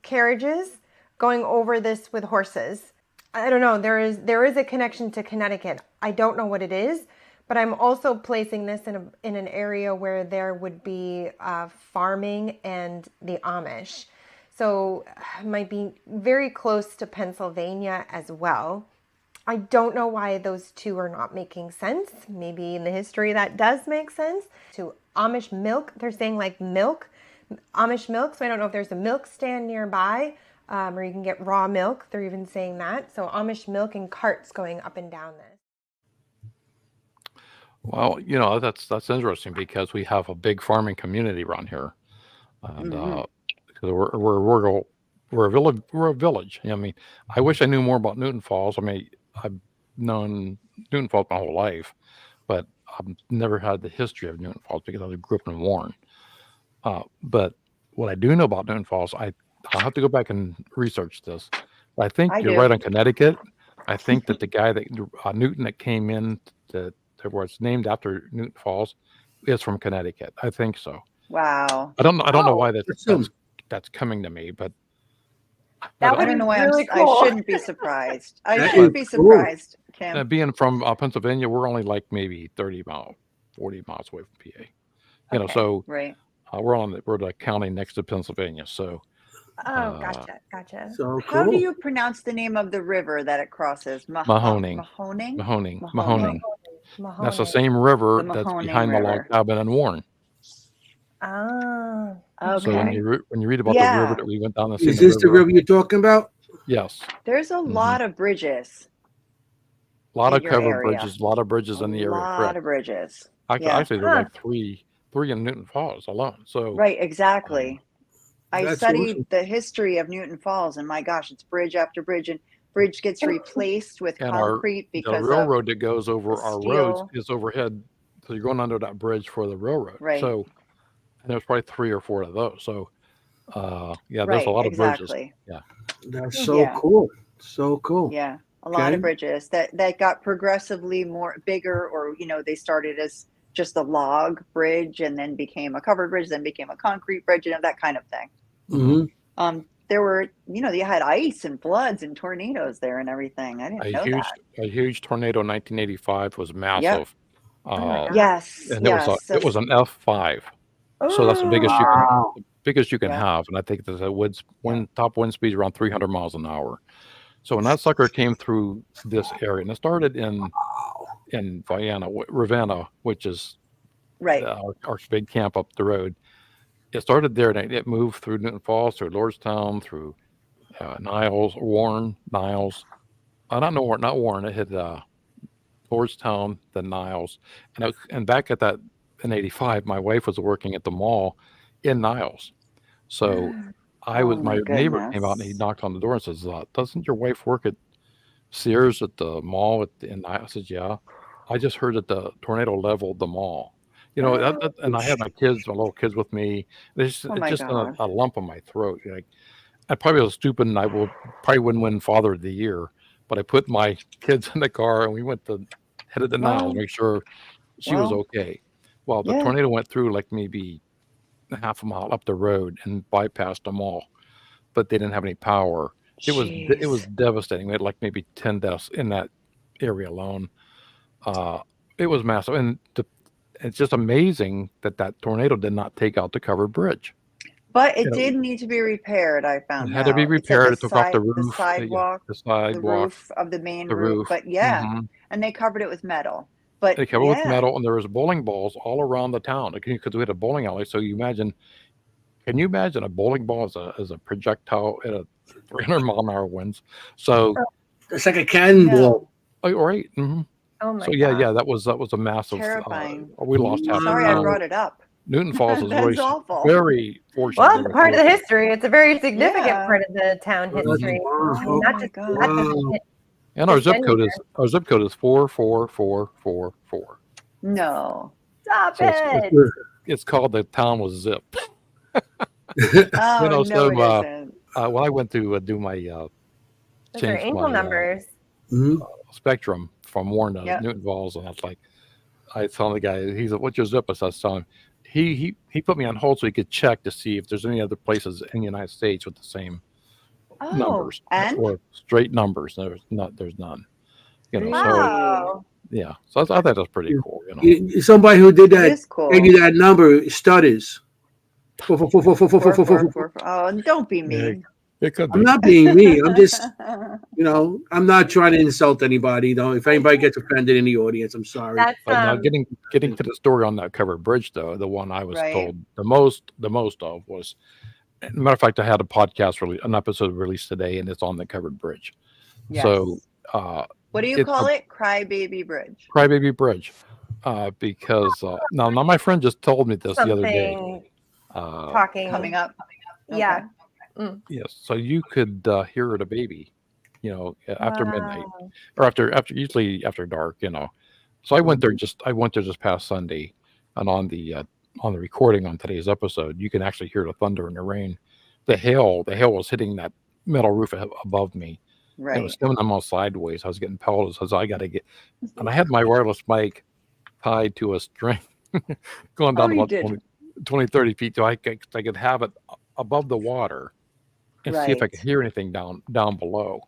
carriages going over this with horses. I don't know. There is a connection to Connecticut. I don't know what it is, but I'm also placing this in an area where there would be farming and the Amish. So it might be very close to Pennsylvania as well. I don't know why those two are not making sense. Maybe in the history that does make sense. To Amish milk, they're saying like milk, Amish milk. So I don't know if there's a milk stand nearby or you can get raw milk. They're even saying that. So Amish milk and carts going up and down this. Well, that's interesting because we have a big farming community around here, and Mhm. because we're rural, we're a village. We're a village. I mean, I wish I knew more about Newton Falls. I mean, I've known Newton Falls my whole life, but I've never had the history of Newton Falls because I grew up in Warren. But what I do know about Newton Falls, I'll have to go back and research this. But I think I you're do. right on Connecticut. I think that the guy that Newton that came in to where it's named after Newton Falls is from Connecticut. I think so. Wow. I don't know. I don't know why Assume. that's coming to me, but That I would don't be know why really I cool. shouldn't be surprised. I That shouldn't is be cool. surprised, Kim. being from Pennsylvania, we're only like maybe 30 miles, 40 miles away from PA. Okay. So Right. we're the county next to Pennsylvania. So Oh, gotcha. So How do cool. you pronounce the name of the river that it crosses? Mahoning. Mahoning? Mahoning. Mahoning. That's the Mahoning. same river The that's Mahoning behind the log River. cabin in Warren. Oh. So when Okay. you read about the river Yeah. that we went down and seen Is the this the river, river you're talking about? yes, There's a lot of bridges a lot in of your covered area. bridges, a lot of bridges A in the area. lot Correct. of bridges. Actually, Yeah. there's like three in Newton Falls alone. So Right, exactly. I That's studied awesome. the history of Newton Falls, and my gosh, it's bridge after bridge, and bridge gets replaced with and concrete the because of railroad that goes over the our roads steel. is overhead. So you're going under that bridge for the railroad. Right. So and there's probably 3 or 4 of those. So yeah, there's a Right, lot of bridges. exactly. Yeah. That's so Yeah. cool. So cool. Yeah, a lot of Okay. bridges that got progressively more bigger, or they started as just a log bridge and then became a covered bridge, then became a concrete bridge, that kind of thing. Mm-hmm. There were, you had ice and floods and tornadoes there and everything. I didn't know that. A huge tornado in 1985 was Yep. massive. Oh my God. Yes, And yes. it was an F5. So that's the biggest you can Wow. Yeah. have. And I think there's a top wind speed around 300 miles an hour. So when that sucker came through this area, and it started in Ravenna, which is Right. our big camp up the road. It started there, and it moved through Newton Falls, through Lordstown, through Warren, Niles. Not Warren. It hit Lordstown, then Niles, and back at that in '85, my wife was working at the mall in Niles. So Oh my my neighbor came out and he goodness. knocked on the door and says, "Doesn't your wife work at Sears at the mall?" And I said, "Yeah." I just heard that the tornado leveled the mall. And I had my little kids with me. Oh It's my just gosh. a lump in my throat. Like, I probably was stupid, and probably wouldn't win Father of the Year. But I put my kids in the car, and we headed to Niles to Well, make sure she was well, okay. Well, the yeah. tornado went through like maybe half a mile up the road and bypassed them all, but they didn't have any power. It was Jeez. devastating. We had like maybe 10 deaths in that area alone. Uh, it was massive, and it's just amazing that tornado did not take out the covered bridge. But You it know, did need to be repaired, I it found had to be out. It said repaired. It took off the the roof, sidewalk, the the sidewalk, roof of the main the roof. roof. But yeah, Hmm. and they covered it with metal. But They covered with yeah. metal, and there was bowling balls all around the town because we had a bowling alley. So can you imagine a bowling ball as a projectile at a 300-mile-an-hour winds? So, It's like a cannonball. No. all right. Hmm. Oh my So yeah, god. that was a massive. Terrifying. We lost half the Sorry I Wow. town. brought it up. Newton Falls is That's awful. very fortunate. Well, They it's were part of the fortunate. history. It's a very significant Yeah. part of the town history. Wow. I mean, Oh not my just Wow. And our Just zip Jennie code is 44444. No. stop So it. it's called the town was Zip. Oh no, So it isn't. when I went to do my Those are change angel my numbers. Mhm. Spectrum from Warren to Yep. Newton Falls, and I was like, I told the guy, he's like, "What's your zip?" I was telling him. He put me on hold so he could check to see if there's any other places in the United States with the same Oh, numbers and or straight numbers. There's none. So really? Wow. yeah, so I thought that was pretty cool. Somebody who did It that is cool. gave you that number stutters. Four, four, four, four. Oh, and don't be Yeah, mean. it could I'm be. not being mean. I'm just, I'm not trying to insult anybody. Though, if anybody gets offended in the audience, I'm sorry. That's But now getting to the story on that covered bridge, though, the one I was Right. told the most of was, as a matter of fact, I had a podcast an episode released today, and it's on the covered bridge. Yes. So what do you call it? Crybaby Bridge. Crybaby Bridge, because now my friend just told me this the other day. something Uh, talking. Coming up. Yeah. yes, so you could hear the baby, after midnight Wow. or after usually after dark. So I went there just past Sunday, and on the recording on today's episode, you can actually hear the thunder and the rain. The hail was hitting that metal roof above me. It was Right. spinning almost sideways. I was getting pelted, so I got to get, and I had my wireless mic tied to a string going down Oh, you about did. 20, 30 feet, so I could have it above the water and see if I Right. could hear anything down below.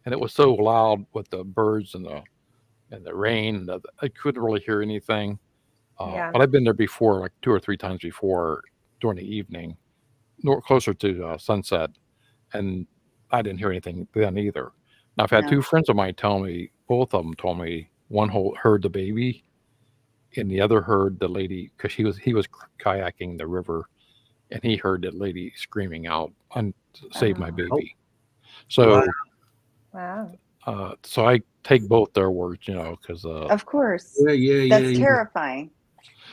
And it was so loud with the birds and the rain that I couldn't really hear anything. Yeah. But I've been there before, like 2 or 3 times before during the evening, closer to sunset, and I didn't hear anything then either. Now I've had No. 2 friends of mine tell me, both of them told me, one heard the baby, and the other heard the lady, because he was kayaking the river, and he heard that lady screaming out, "Save my Oh. baby!" So, Wow. so I take both their words, because Of course. Yeah. That's terrifying.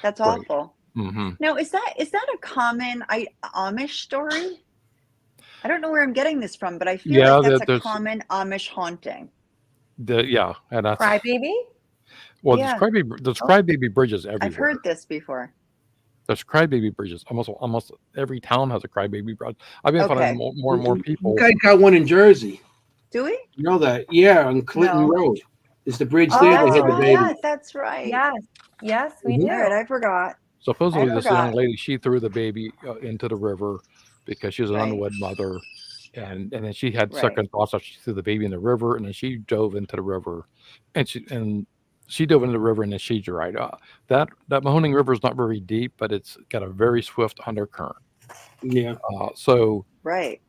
That's Right. awful. hmm Now, is that a common Amish story? I don't know where I'm getting this from, but I feel Yeah, like that's a there's common Amish haunting. and that's Crybaby? Yeah. there's crybaby bridges everywhere. I've heard this before. There's crybaby bridges. Almost every town has a crybaby bridge. I've been Okay. finding more and more people. You guys got one in Jersey. Do we? You know that? Yeah, on Clinton No. Road. It's the bridge Oh, there. They hit the baby. yeah, that's right. Yes, we Mhm. do. All right, I forgot. Supposedly, I this young forgot. lady, she threw the baby into the river because she was an Right. unwed mother, and then she had Right. second thoughts after she threw the baby in the river, and then she dove into the river, and she dove into the river, and then she dried. That Mahoning River is not very deep, but it's got a very swift undercurrent. Yeah. So Right.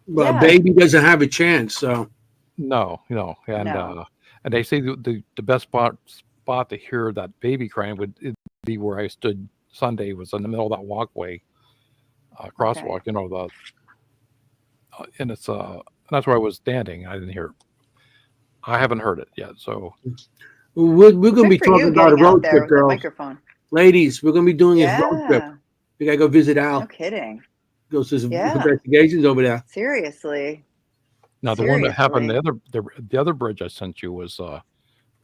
But Yeah. a baby doesn't have a chance. So no, and No. and they say the best spot to hear that baby crying would be where I stood Sunday, was in the middle of that walkway, crosswalk. And it's that's where I was standing. I didn't hear it. I haven't heard it yet. So we're going to be Good for you talking about a getting out road there trip, with the girls. microphone. Ladies, we're going to be doing a road trip. Yeah. We got to go visit No Al. kidding. goes to some Yeah. investigations over there. Seriously. Now the one that happened, Seriously. the other bridge I sent you was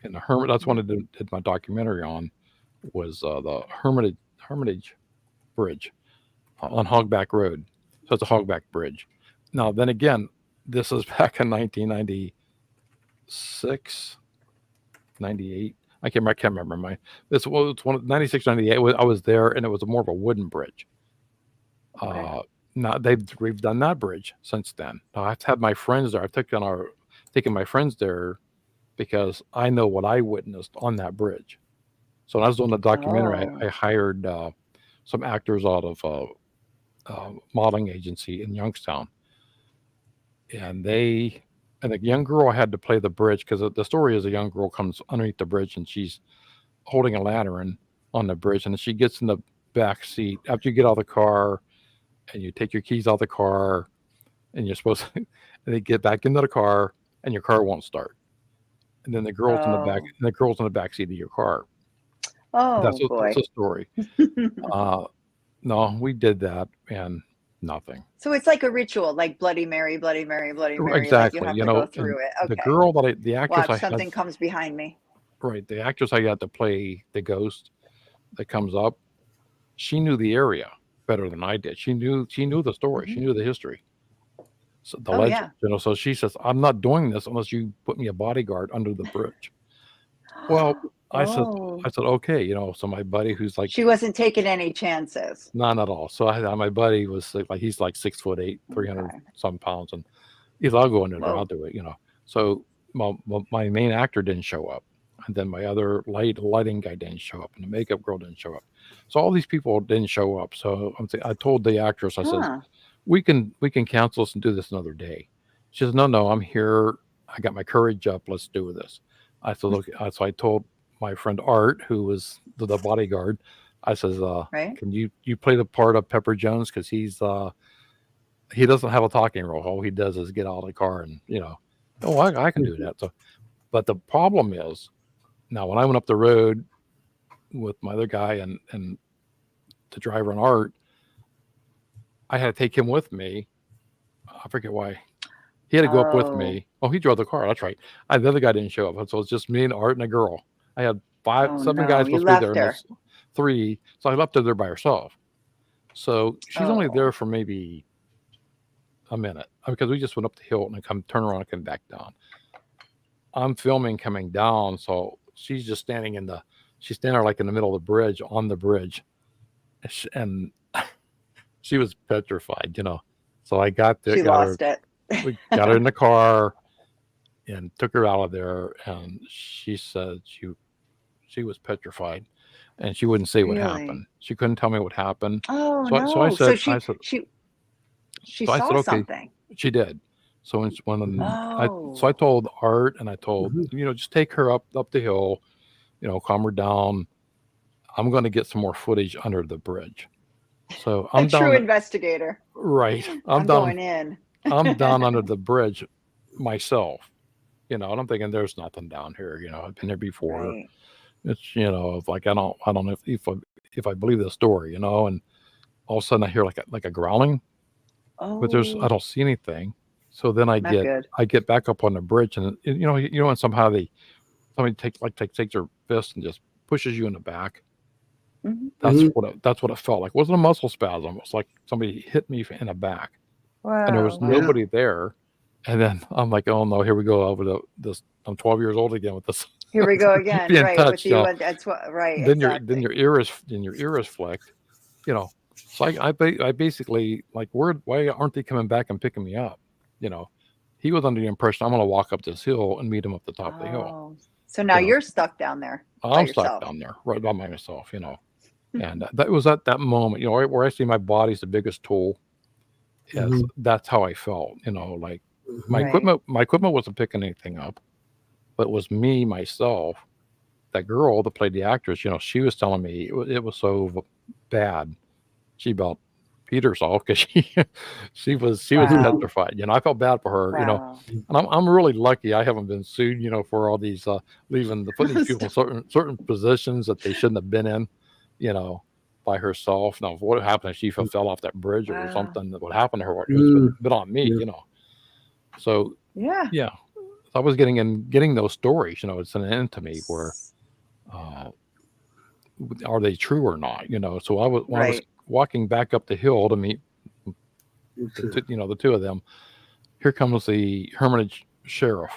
in the Hermit. That's one I did my documentary on. Was the Hermitage Bridge on Hogback Road. So it's a Hogback Bridge. Now then again, this is back in 1996, 98. I can't remember. This was one of 96, 98. I was there, and it was more of a wooden bridge. Okay. Now they've redone that bridge since then. Now I've had my friends there. I've taken my friends there because I know what I witnessed on that bridge. So when I was doing the documentary, Oh. I hired some actors out of a modeling agency in Youngstown, and the young girl had to play the bridge because the story is a young girl comes underneath the bridge and she's holding a lantern on the bridge, and she gets in the back seat after you get out of the car and you take your keys out of the car and you're supposed to and they get back into the car and your car won't start, and then the girl's in the back seat of your car. Oh That's boy. a story. No, we did that and nothing. So it's like a ritual, like Bloody Mary, Bloody Mary, Bloody Mary. Exactly. Like you have to go through it. The Okay. girl the actress Watch, I something had, comes behind me. right, the actress I got to play the ghost that comes up, she knew the area better than I did. She knew the story. She knew the history. So the legend, so she says, I'm not doing this unless you put me a bodyguard under the bridge. Well, I said, okay, so my buddy who's like, she wasn't taking any chances. none at all. So my buddy was like, he's like 6'8", 300 some pounds. And he's, I'll go in there, I'll do it, So my main actor didn't show up. And then my other lighting guy didn't show up, and the makeup girl didn't show up. So all these people didn't show up. So I told the actress, I said, we can cancel this and do this another day. She says, no, I'm here. I got my courage up. Let's do this. I said, okay. So I told my friend Art, who was the bodyguard, I says, can you play the part of Pepper Jones? Because he doesn't have a talking role. All he does is get out of the car and, I can do that. So, but the problem is, now when I went up the road with my other guy and the driver and Art, I had to take him with me. I forget why. He had to go up with me. Oh, he drove the car. That's right. The other guy didn't show up. So it's just me and Art and a girl. I had seven guys supposed to be there. And there's 3. So I left her there by herself. So she's only there for maybe a minute because we just went up the hill and turn around and come back down. I'm filming coming down. So she's just standing there like in the middle of the bridge, on the bridge. And she was petrified, So I got there. She lost it. We got her in the car and took her out of there. And she said she was petrified and she wouldn't say what happened. She couldn't tell me what happened. Oh, so, no. So I said, she saw something. She did. So I told Art and I told, just take her up the hill, calm her down. I'm going to get some more footage under the bridge. So I'm a true investigator. Right. I'm going in. I'm down under the bridge myself, and I'm thinking there's nothing down here. I've been there before. Right. It's like I don't know if I believe the story, and all of a sudden I hear like a growling, but I don't see anything. So then I get back up on the bridge, and and somehow somebody takes their fist and just pushes you in the back. Mm-hmm. That's what it felt like. It wasn't a muscle spasm. It was like somebody hit me in the back. Wow, and there was nobody there. And then I'm like, oh no, here we go over this. I'm 12 years old again with this. Here we go again. Right. Touched, with you, that's what. Right. Then your ear is flicked. So I basically like, why aren't they coming back and picking me up? He was under the impression I'm going to walk up this hill and meet him at the top of the hill. So now you're stuck down there. I'm stuck down there right by myself. And that was at that moment, where I see my body's the biggest tool. Yes, that's how I felt. Like my equipment wasn't picking anything up, but it was me, myself. That girl that played the actress, she was telling me it was so bad. She about peed herself because she was petrified. I felt bad for her. And I'm really lucky I haven't been sued. For all these putting these people in certain positions that they shouldn't have been in. by herself. Now, what happened if she Mm. fell off that bridge or Wow. something that would happen to her? It Mm. was been on me, Yeah. you know. So Yeah. yeah, I was getting those stories. You know, it's an end to me where uh, are they true or not? You know. So when I was Right. walking back up the hill to meet the two of them. Here comes the Hermitage sheriff.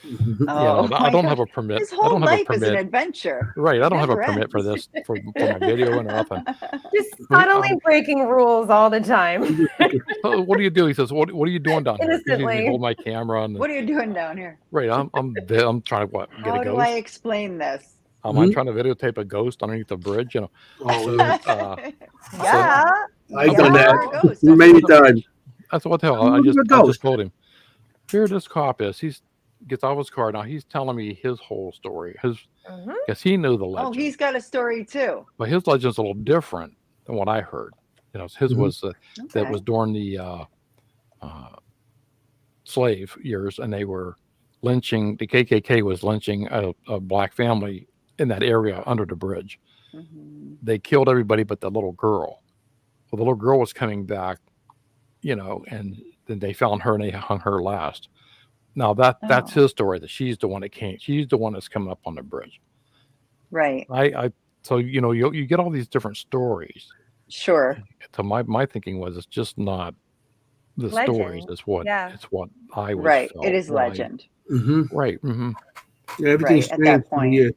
Mhm. Oh I my don't gosh. have a permit. His I whole don't have a life is an permit. adventure. Right. I It don't have a never permit for ends. this for my video and nothing. Just I mean, subtly breaking rules all the time. so what do you do? He says, what are you doing down here? Because he Innocently. hold my camera and What are you doing down here? right. I'm trying to get How a do I ghost. explain this? I'm Mhm. trying to videotape a ghost underneath the bridge. You know. Oh, So yeah. Yeah. I've You done are that a ghost. many times. That's what the hell. I'm a I ghost. just told him. Here this cop is. He's gets out of his car now. He's telling me his whole story. Mhm. Because he knew the Oh, legend. he's got a story too. But his legend's a little different than what I heard. You know, his Mhm. was that Okay. was during the slave years, and they were lynching. The KKK was lynching a black family in that area under the bridge. Mhm. They killed everybody but the little girl. Well, the little girl was coming back, you know, and then they found her and they hung her last. Now that's Oh, his story. That she's the one that came. She's the one that's coming up on the bridge. right. I so you know you get all these different stories. Sure. So my thinking was it's just not the stories. Legend. It's what I was Right. It felt. is legend. Hmm. Right. Mm-hmm. Yeah, everything's Right. At that changed from point. here.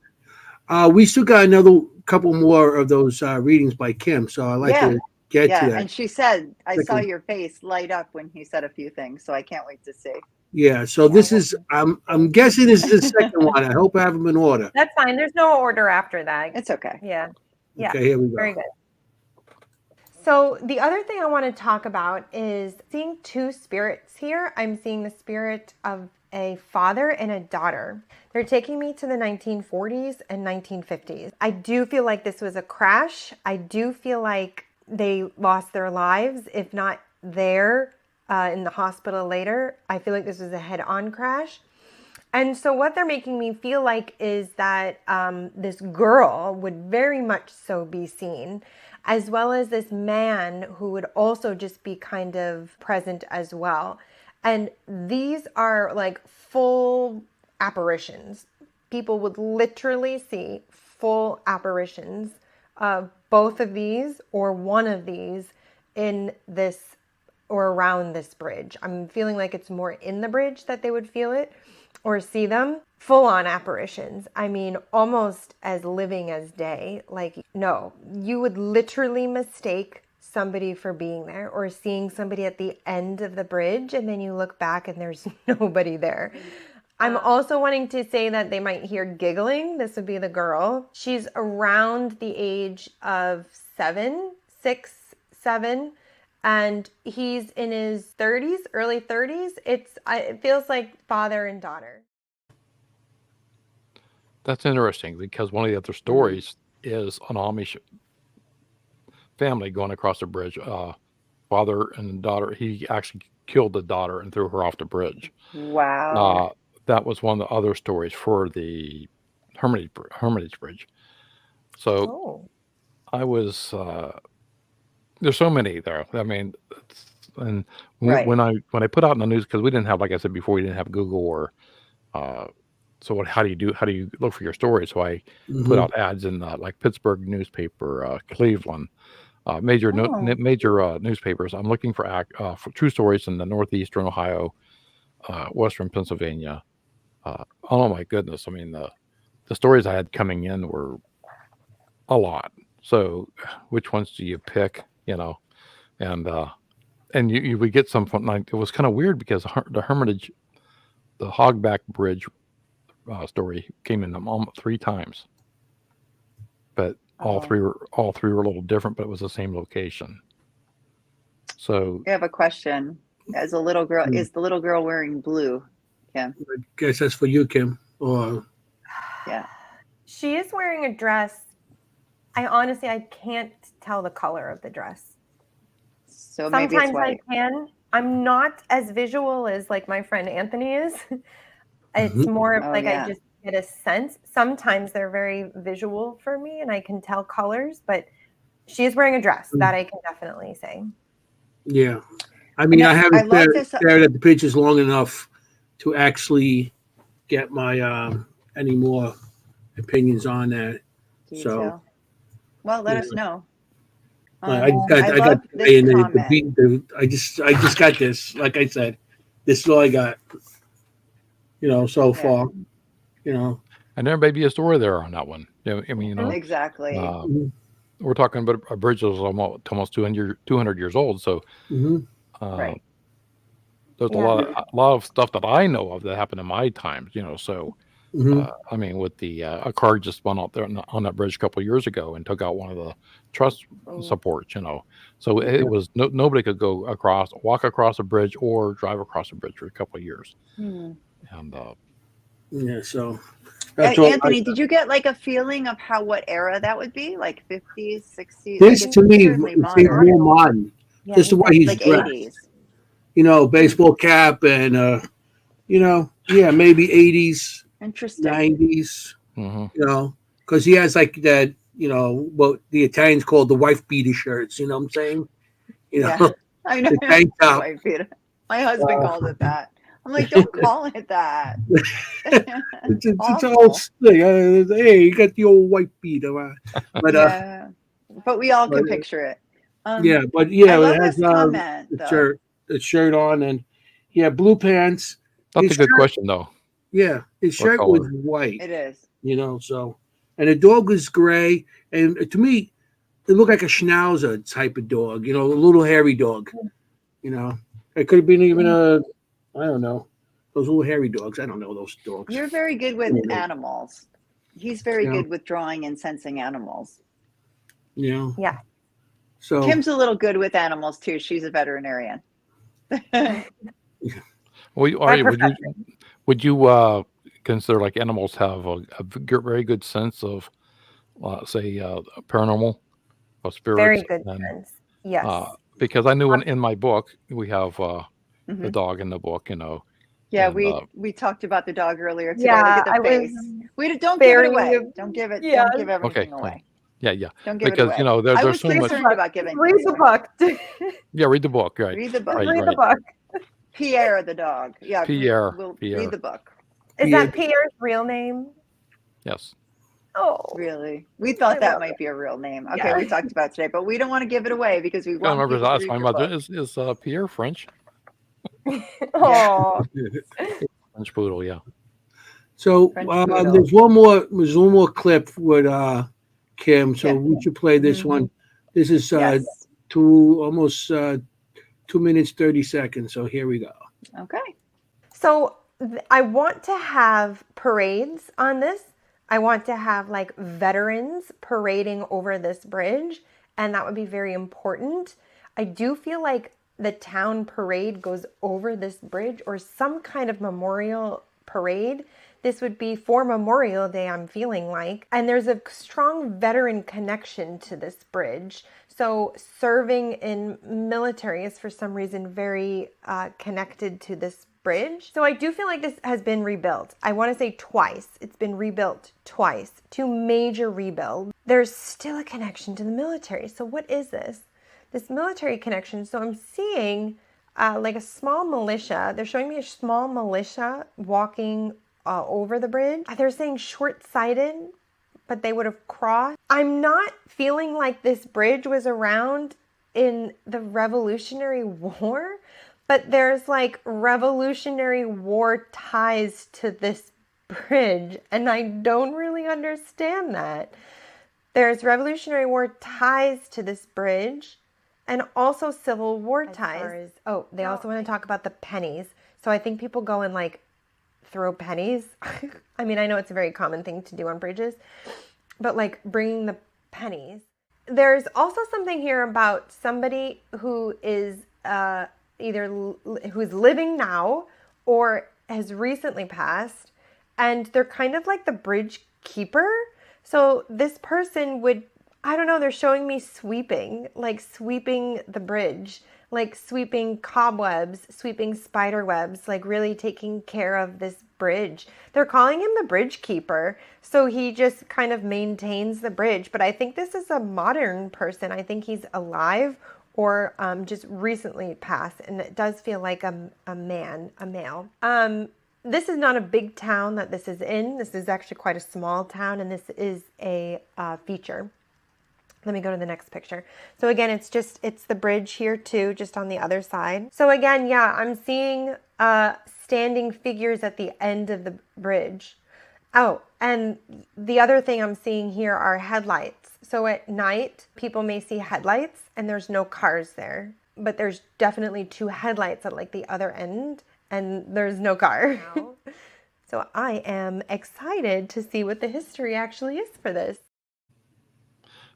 We still got another couple more of those readings by Kim, so I'd like Yeah. to get to Yeah. that. And she said, I saw Second. your face light up when he said a few things. So I can't wait to see. Yeah, so Yeah, this is I'm guessing this is the second one. I hope I have them in order. That's fine. There's no order after that. It's okay. Yeah. Yeah. Okay, here we go. Very good. So the other thing I want to talk about is seeing two spirits here. I'm seeing the spirit of a father and a daughter. They're taking me to the 1940s and 1950s. I do feel like this was a crash. I do feel like they lost their lives, if not there in the hospital later. I feel like this was a head-on crash. And so what they're making me feel like is that this girl would very much so be seen, as well as this man who would also just be kind of present as well. And these are like full apparitions. People would literally see full apparitions of both of these or one of these in this or around this bridge. I'm feeling like it's more in the bridge that they would feel it or see them. Full on apparitions. I mean, almost as living as day. Like, no, you would literally mistake somebody for being there or seeing somebody at the end of the bridge and then you look back and there's nobody there. I'm also wanting to say that they might hear giggling. This would be the girl. She's around the age of 6, 7. And he's in his 30s, early 30s. It feels like father and daughter. That's interesting because one of the other stories is an Amish family going across the bridge. Father and daughter. He actually killed the daughter and threw her off the bridge. Wow. That was one of the other stories for the Hermitage Bridge. So I was. There's so many there. I mean, and Right. when I put out in the news, because we didn't have, like I said before, we didn't have Google or so how do you look for your story? So I put out ads in like Pittsburgh newspaper, Cleveland, major newspapers. I'm looking for true stories in the Northeastern Ohio, Western Pennsylvania. Oh my goodness! I mean the stories I had coming in were a lot. So which ones do you pick? You know, and you would get some fun. Like, it was kind of weird because the Hermitage, the Hogback Bridge story came in almost 3 times, but all three were a little different, but it was the same location. So I have a question. As a little girl, is the little girl wearing blue, Kim? I guess that's for you, Kim. Or Yeah. She is wearing a dress. I can't tell the color of the dress. So maybe Sometimes it's white. I can. I'm not as visual as like my friend Anthony is. It's more of like I just get a sense. Sometimes they're very visual for me and I can tell colors, but She is wearing a dress. That I can definitely say. Yeah. I mean, I I haven't love this. stared at the pictures long enough to actually get my any more opinions on that. So Detail. Well, let yeah. us know. I got I I got love this and comment. I just got this. Like I said, this is all I got. So Yeah. far. You know. And there may be a story there on that one. I mean, Exactly. Mhm. we're talking about a bridge that was almost 200 years old. So Mhm. Right. there's Yeah. a lot of stuff that I know of that happened in my times. So Mhm. I mean, with a car just spun out there on that bridge a couple of years ago and took out one of the truss Oh, supports. So it was nobody could walk across a bridge or drive across a bridge for a couple of years. hmm. And Yeah. So that's all. Anthony, did you get like a feeling of what era that would be? Like 50s, 60s? This Like it's to me certainly seems modern. more modern. Yeah, Just the way he's Like dressed. 80s. Baseball cap and maybe 80s, Interesting. 90s. mhm. Because he has like that. What the Italians call the wife beater shirts. You know what I'm saying? Yeah. I know. The tank top. Wife beater. My husband calls it that. I'm like, don't call it that. It's all Awful. hey, you got the old white beater, but Yeah. But we all can picture it. I I love it has this comment though. the shirt on and blue pants. That's His a good shirt- question, though. Yeah, his What shirt color? was white. It is. So and the dog was gray, and to me, it looked like a schnauzer type of dog. A little hairy dog. It could have been even I don't know, those little hairy dogs. I don't know those dogs. You're very good with Yeah. animals. He's very Yeah. good with drawing and sensing animals. Yeah. So Kim's a little good with animals too. She's a veterinarian. Would you consider like animals have a very good sense of, say, paranormal or Very spirits? good And sense. Yes. because I knew in my book we have the Mhm. dog in the book, Yeah, and, we talked about the dog earlier today. Yeah, Look at I the was face. We don't give it very- away. Don't give it. Yeah. Don't give everything Okay. away. yeah, Don't give because it away. I there's was so much. concerned about giving Read things the away. book. Yeah, read the book, right? Read the book. Just Right, read the right. book. Pierre the dog. Yeah, Pierre. We'll Pierre. read the book. Is Yeah. that Pierre's real name? Yes. Oh. Really, we thought I that love might be a real name. Okay, Yeah. we talked about today, but we don't want to give it away because we I want remember people to last read time your about book. is Pierre French? Oh. French poodle, yeah. So French poodle. there's one more clip with Kim. So Kim. we should play this Mhm. one. This is Yes. almost 2 minutes 30 seconds. So here we go. Okay. So I want to have parades on this. I want to have like veterans parading over this bridge, and that would be very important. I do feel like the town parade goes over this bridge or some kind of memorial parade. This would be for Memorial Day, I'm feeling like. And there's a strong veteran connection to this bridge. So serving in military is for some reason very connected to this bridge. So I do feel like this has been rebuilt. I want to say twice. It's been rebuilt twice. 2 major rebuilds. There's still a connection to the military. So what is this? This military connection. So I'm seeing like a small militia. They're showing me a small militia walking over the bridge. They're saying short-sighted, but they would have crossed. I'm not feeling like this bridge was around in the Revolutionary War, but there's like Revolutionary War ties to this bridge, and I don't really understand that. There's Revolutionary War ties to this bridge and also Civil War ties. They also want to talk about the pennies. So I think people go and like throw pennies. I mean, I know it's a very common thing to do on bridges, but like bringing the pennies. There's also something here about somebody who is who's living now or has recently passed, and they're kind of like the bridge keeper. So this person would, I don't know, they're showing me sweeping the bridge, like sweeping cobwebs, sweeping spider webs, like really taking care of this bridge. They're calling him the bridge keeper. So he just kind of maintains the bridge. But I think this is a modern person. I think he's alive or just recently passed. And it does feel like a male. This is not a big town that this is in. This is actually quite a small town, and this is a feature. Let me go to the next picture. So again, it's the bridge here too, just on the other side. So again, yeah, I'm seeing standing figures at the end of the bridge. Oh, and the other thing I'm seeing here are headlights. So at night, people may see headlights and there's no cars there, but there's definitely 2 headlights at like the other end and there's no car. So I am excited to see what the history actually is for this.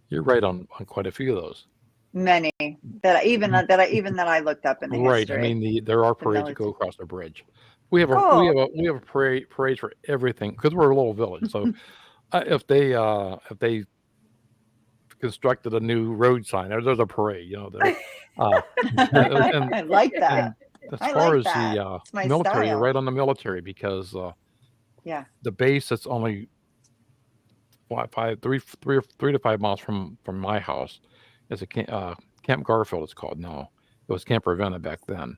You're right on quite a few of those. Many that I looked up in the Right. history. I mean, there are parades that go across the bridge. We have a parade for everything because we're a little village. So if they constructed a new road sign, there's a parade. You know, and I like that. as I far like as that. the It's my military, you're style. right on the military because the base that's only 3 to 5 miles from my house is a Camp Garfield. It's called now. It was Camp Ravenna back then,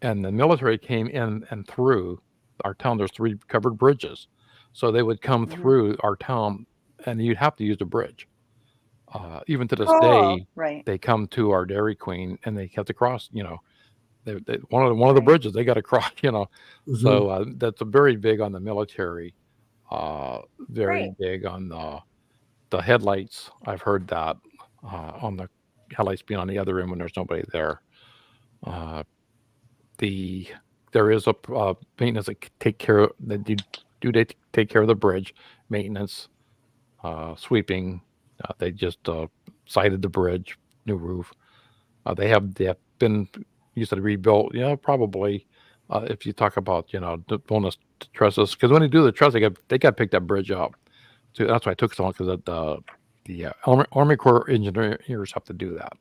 and the military came in and through our town. There's 3 covered bridges, so they would come through our town, and you'd have to use the bridge. Even to this day, they come to our Dairy Queen, and they have to cross. You know, one of the bridges they got to cross. You know, so that's a very big on the military. Very big on the headlights. I've heard that on the headlights being on the other end when there's nobody there. There is a maintenance that take care of the bridge maintenance, sweeping. They just sided the bridge, new roof. They have been used to rebuilt. Yeah, probably. If you talk about the bonus trusses, because when they do the truss, they got picked that bridge up. So that's why it took so long, because the Army Corps engineers have to do that.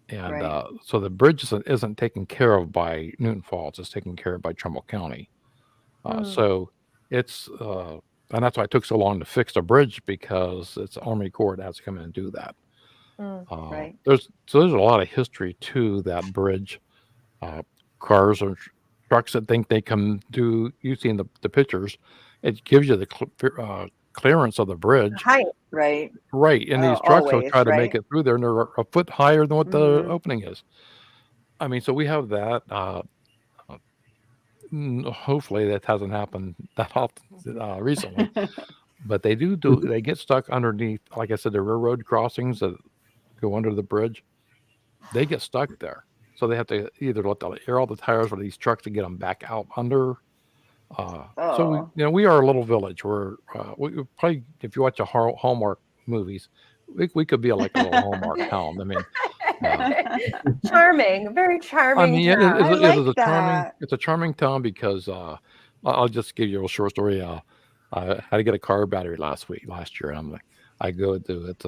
And so the bridge isn't taken care of by Newton Falls; it's taken care of by Trumbull County. So it's and that's why it took so long to fix the bridge, because it's Army Corps that has to come in and do that. There's a lot of history to that bridge. Cars or trucks that think they can do. You've seen the pictures. It gives you the clearance of the bridge. Height. Right. And these trucks will try to make it through there, and they're a foot higher than what the opening is. I mean, so we have that. Hopefully that hasn't happened that often recently, but they they get stuck underneath. Like I said, the railroad crossings that go under the bridge, they get stuck there. So they have to either let the air all the tires for these trucks to get them back out under. So we are a little village. We're we probably, if you watch a Hallmark movies, we could be like a little Hallmark town. I mean, charming, very charming. I mean, town. It's a charming town because I'll just give you a short story. I had to get a car battery last year, and I'm like, I go to it.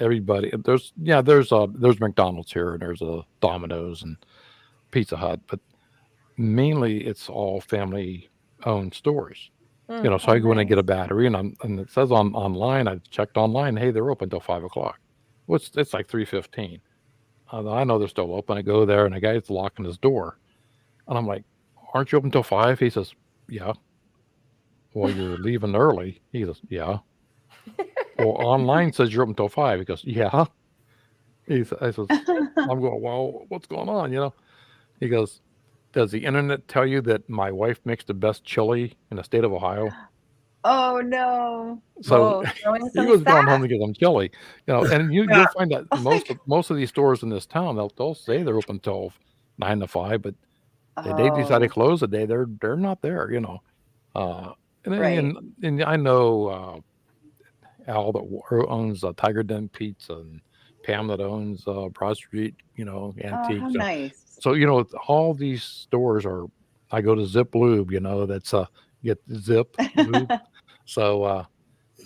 Everybody, there's McDonald's here, and there's a Domino's and Pizza Hut, but mainly it's all family owned stores. So I go in and get a battery, and it says online. I checked online. Hey, they're open till 5 o'clock. Well, it's like 3:15. I know they're still open. I go there, and the guy's locking his door, and I'm like, "Aren't you open till 5?" He says, "Yeah." Well, you're leaving early. He says, "Yeah." Well, online says you're open till 5. He goes, "Yeah." I says, I'm going, "Well, what's going on?" He goes, "Does the internet tell you that my wife makes the best chili in the state of Ohio?" Oh no! So he was going home to get some chili, and you'll find that most of these stores in this town, they'll say they're open till 9 to 5, but the day they decide to close the day, they're not there, and I know Al that owns Tiger Den Pizza, and Pam that owns Broad Street, Antiques. How nice. So all these stores are. I go to Zip Lube, that's get Zip Lube. So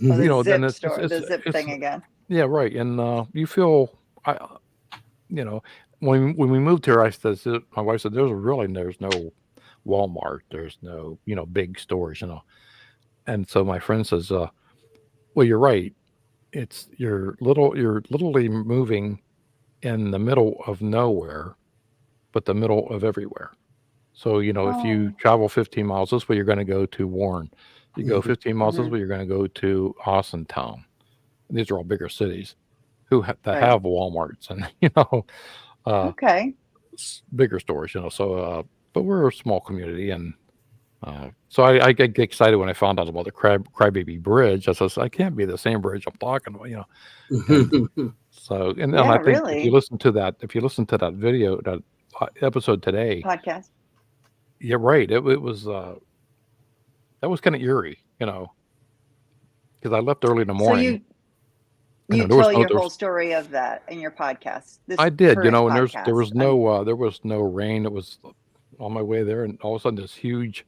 then it's the Zip thing again. Yeah, right. And you feel, when we moved here, my wife said there's no Walmart. There's no, big stores. And so my friend says, well, you're right. You're literally moving in the middle of nowhere, but the middle of everywhere. So, if you Oh, travel 15 miles this way, you're going to go to Warren. You go Mhm. 15 miles this mhm, way, you're going to go to Austintown. These are all bigger cities that right. have Walmarts and, uh, Okay. bigger stores. So, but we're a small community. And so I get excited when I found out about the Crybaby Bridge. I says, I can't be the same bridge I'm talking about. And so, and Yeah, I think if you really. listen to that video, that episode today, Podcast. you're right. It was that was kind of eerie, because I left early in the So morning. you There was tell no your there's whole story of that in your podcast, this I did, current and there podcast. was no rain. It was on my way there, and all of a sudden this huge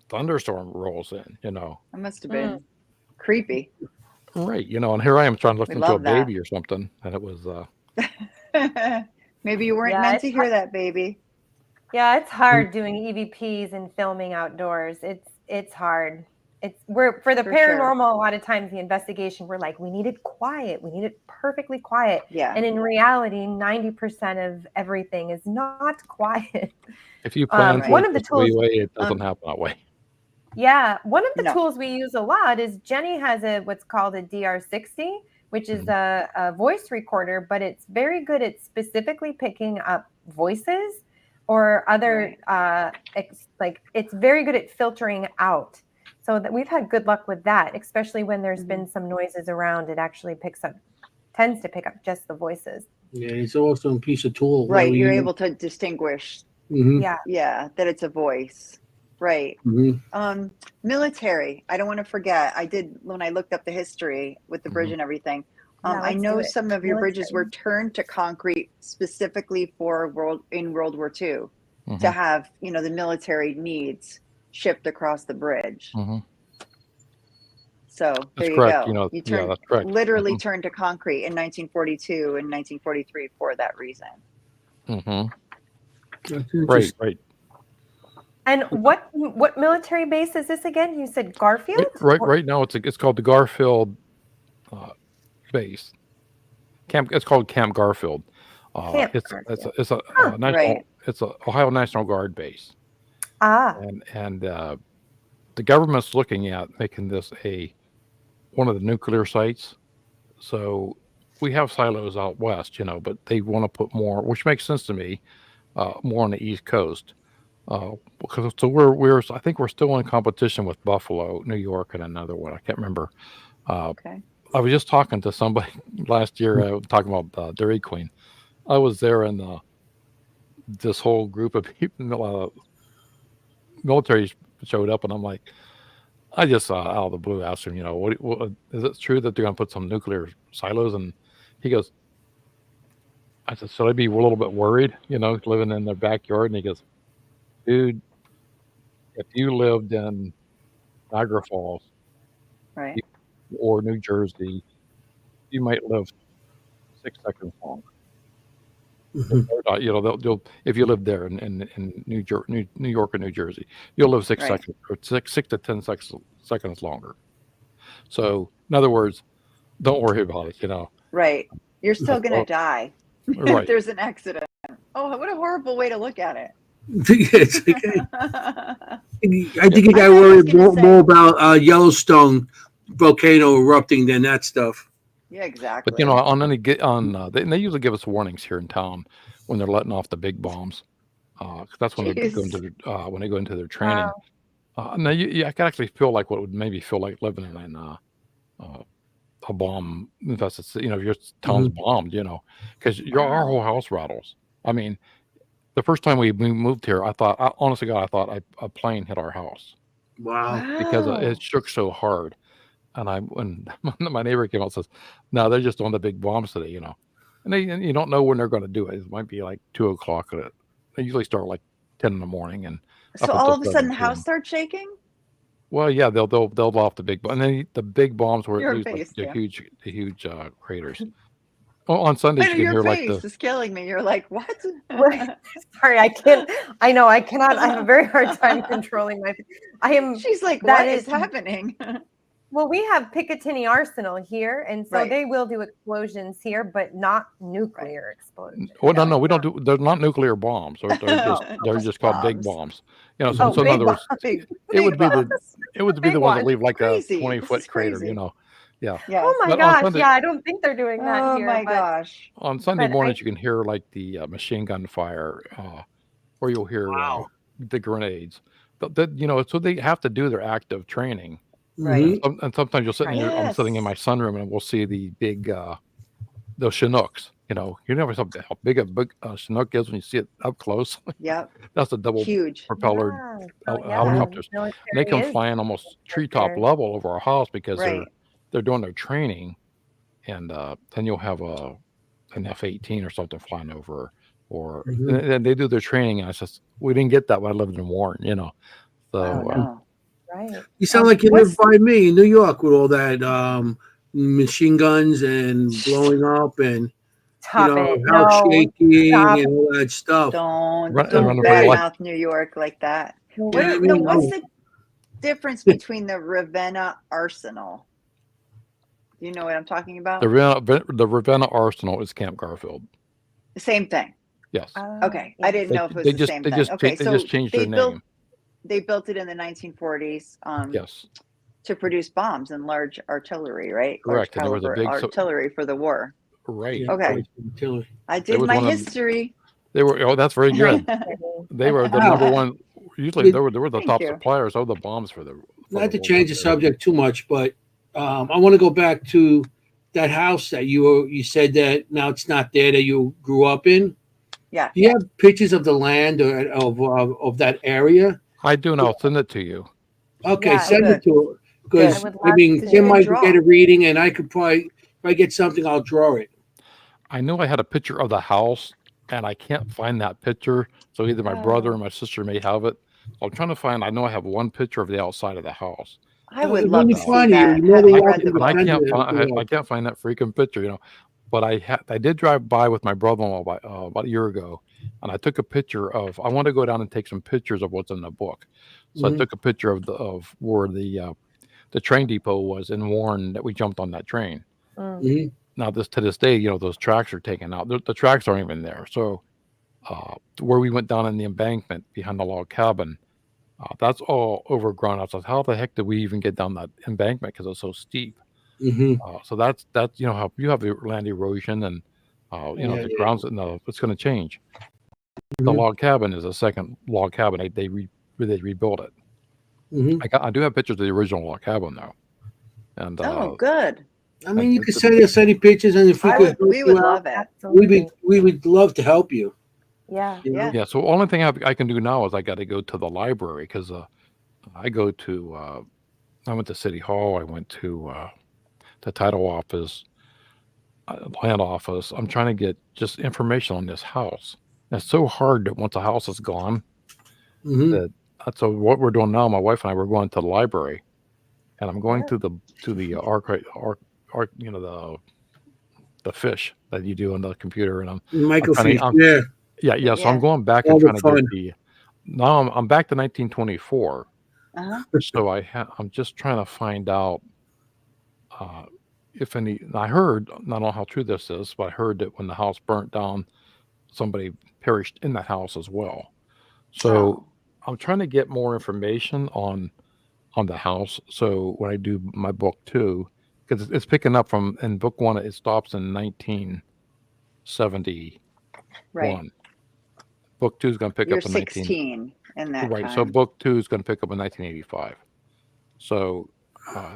thunderstorm rolls in. It must have Mm. been creepy. Right, and here I am trying to We listen to a love that. baby or something, and it was Maybe you weren't Yeah, meant it's to hear that, baby. Yeah, it's hard doing EVPs and filming outdoors. It's hard. We're for the For sure. paranormal, a lot of times the investigation, we're like, we need it quiet. We need it perfectly quiet. Yeah. And in reality, 90% of everything is not quiet. if you plan for One it of the just the way tools, it doesn't happen that way. yeah, one of the No. tools we use a lot is Jennie has what's called a DR60, which is a voice recorder, but it's very good at specifically picking up voices or other like it's very good at filtering out. So that we've had good luck with that, especially when there's been some noises around. It actually tends to pick up just the voices. Yeah, it's also a piece of tool. Right. You're able to distinguish, Yeah. that it's a voice. Right. Military. I don't want to forget. I did when I looked up the history with the bridge and everything. Yeah, I let's know do it. some of your bridges Military. were turned to concrete specifically for World War II Mhm. to have, the military needs shipped across the bridge. Mhm. So That's there you correct. go. You Yeah, turned that's correct. literally turned to concrete in 1942 and 1943 for that reason. Right. And what military base is this again? You said Garfield? Right now it's called the Garfield base. It's called Camp Garfield. Camp It's Garfield. it's a national Right. it's a Ohio National Guard base, Ah, and the government's looking at making this one of the nuclear sites. So we have silos out west, but they want to put more, which makes sense to me, more on the East Coast. Because I think we're still in competition with Buffalo, New York, and another one. I can't remember. Okay. I was just talking to somebody last year, talking about Dairy Queen. I was there, and this whole group of people, military showed up, and I'm like, I just out of the blue asked him, what is it true that they're going to put some nuclear silos? And he goes, I said, should I be a little bit worried, living in their backyard? And he goes, dude, if you lived in Niagara Falls Right. or New Jersey, you might live 6 seconds longer. They'll if you live there in New York or New Jersey, you'll live 6 Right. seconds or 6 to 10 seconds longer. So, in other words, don't worry about it. Right. You're still going to die Right. if there's an accident. Oh, what a horrible way to look at it. It's okay. I think you I got thought I was worried gonna more say- about Yellowstone volcano erupting than that stuff. Yeah, exactly. But they usually give us warnings here in town when they're letting off the big bombs. 'Cause that's when they go Jeez. into their training. And I can actually feel like what would maybe feel like living in a bomb infested city. If your town's bombed, because our whole house rattles. I mean, the first time we moved here, honestly, God, I thought a plane hit our house Wow. because Wow. it shook so hard. And when my neighbor came out and says, "No, they're just on the big bombs today," and you don't know when they're going to do it. It might be like 2:00. They usually start like 10 in the morning, and So up all until of a sudden the 7 house p.m. starts shaking? Well, yeah, they'll blow off the big bomb, and then the big bombs were Your at least face, the yeah. huge craters. Well, on Sundays I know you can your hear like face the is killing me. You're like, what? Right. Sorry, I can't. I know I cannot. I have a very hard time controlling my. I am. She's like, That what is is happening? Well, we have Picatinny Arsenal here, and so Right. they will do explosions here, but not nuclear explosions. well, no, No, we don't do. They're not nuclear bombs. They're just called big bombs. You know, Oh, so in big other words, Big, it would big be bombs. the Big ones that one. leave like a Crazy. 20 This foot is crater. crazy. You know, yeah. Yes. Oh my But on gosh! Sunday, Yeah, I don't think they're doing that Oh here, my but gosh. on Sunday But mornings you can hear like the machine gun fire, or you'll hear Wow. the grenades. But that, you know, so they have to do their active training. Right. Mhm. And sometimes you'll sit in your, I'm sitting in my Yes. sunroom and we'll see the big those Chinooks. You never saw how big a Chinook is when you see it up close. Yep. That's a double Huge. propellered yeah, so yeah, helicopters. And they military come is flying almost treetop military. level over our house because Right. they're doing their training, and then you'll have an F-18 or something flying over, or Mhm. and they do their training. And I just we didn't get that when I lived in Warren, Oh So no. Right. You sound like you live What's by me in New York with all that machine guns and blowing up and Stop it. house No, shaking stop. and all that stuff. don't and No run over your way. life. badmouth New York like that. You know what I What? No. mean? What's the difference between the Ravenna Arsenal? Do you know what I'm talking about? The Ravenna Arsenal is Camp Garfield. The same thing. Yes, Okay. Yeah. I didn't know if it was the same thing. Okay. they So just changed their name. they built it in the 1940s Yes, to produce bombs and large artillery, right? correct. Large And there was a caliber big artillery for the war. right. Yeah, Okay. artillery. I It did was my one of history. They were. Oh, that's very good. They were the number one. Usually, Did- they were the Thank top you. suppliers of the bombs for the. Not to change the subject too much, but I want to go back to that house that you said that now it's not there that you grew up in. Yeah. Do you have pictures of the land or of that area? I do, and I'll send it to you. Okay, Yeah, send good. it to her because I would I love mean, to. You Kim can might draw. get a reading, and I could probably if I get something, I'll draw it. I know I had a picture of the house, and I can't find that picture. So either my brother or my sister may have it. So I'm trying to find. I know I have one picture of the outside of the house, I would When love you to see find it, that. you're more Having than read the welcome to and I book. send can't it. find. I can't find that freaking picture. But I did drive by with my brother-in-law about a year ago, and I took a picture of. I wanted to go down and take some pictures of what's in the book, so I Mhm. took a picture of where the train depot was in Warren that we jumped on that train. Mm. Mhm. Now to this day, those tracks are taken out. The tracks aren't even there. So where we went down in the embankment behind the log cabin, that's all overgrown. I was like, how the heck did we even get down that embankment because it's so steep? Mhm. So that's how you have the land erosion and Yeah, the yeah. grounds. No, it's going to change. The Mhm. log cabin is a second log cabin. They rebuilt it. Mhm. I do have pictures of the original log cabin though, and Oh, good. I mean, you could it's- send us any pictures, and if we could help We would you out, love it. Absolutely. we would love to help you. Yeah. You know? Yeah. yeah. So only thing I can do now is I got to go to the library because I go to I went to City Hall. I went to the title office, land office. I'm trying to get just information on this house. And it's so hard that once a house is gone, Mhm. that so what we're doing now, my wife and I, we're going to the library, and I'm going Yeah. to the archive, the fish that you do on the computer, and I'm trying Microfiche, to, yeah, yeah. So I'm Yeah. going back all and the trying to get fun. the. Now I'm back to 1924. Uh-huh. So I'm just trying to find out uh, if any. I heard, I don't know how true this is, but I heard that when the house burnt down, somebody perished in that house as well. So Oh. I'm trying to get more information on the house. So when I do my book too, because it's picking up from in book one, it stops in 1971. Right. Book two is going to pick You're up in 16 in that right. So time. book two is going to pick up in 1985. So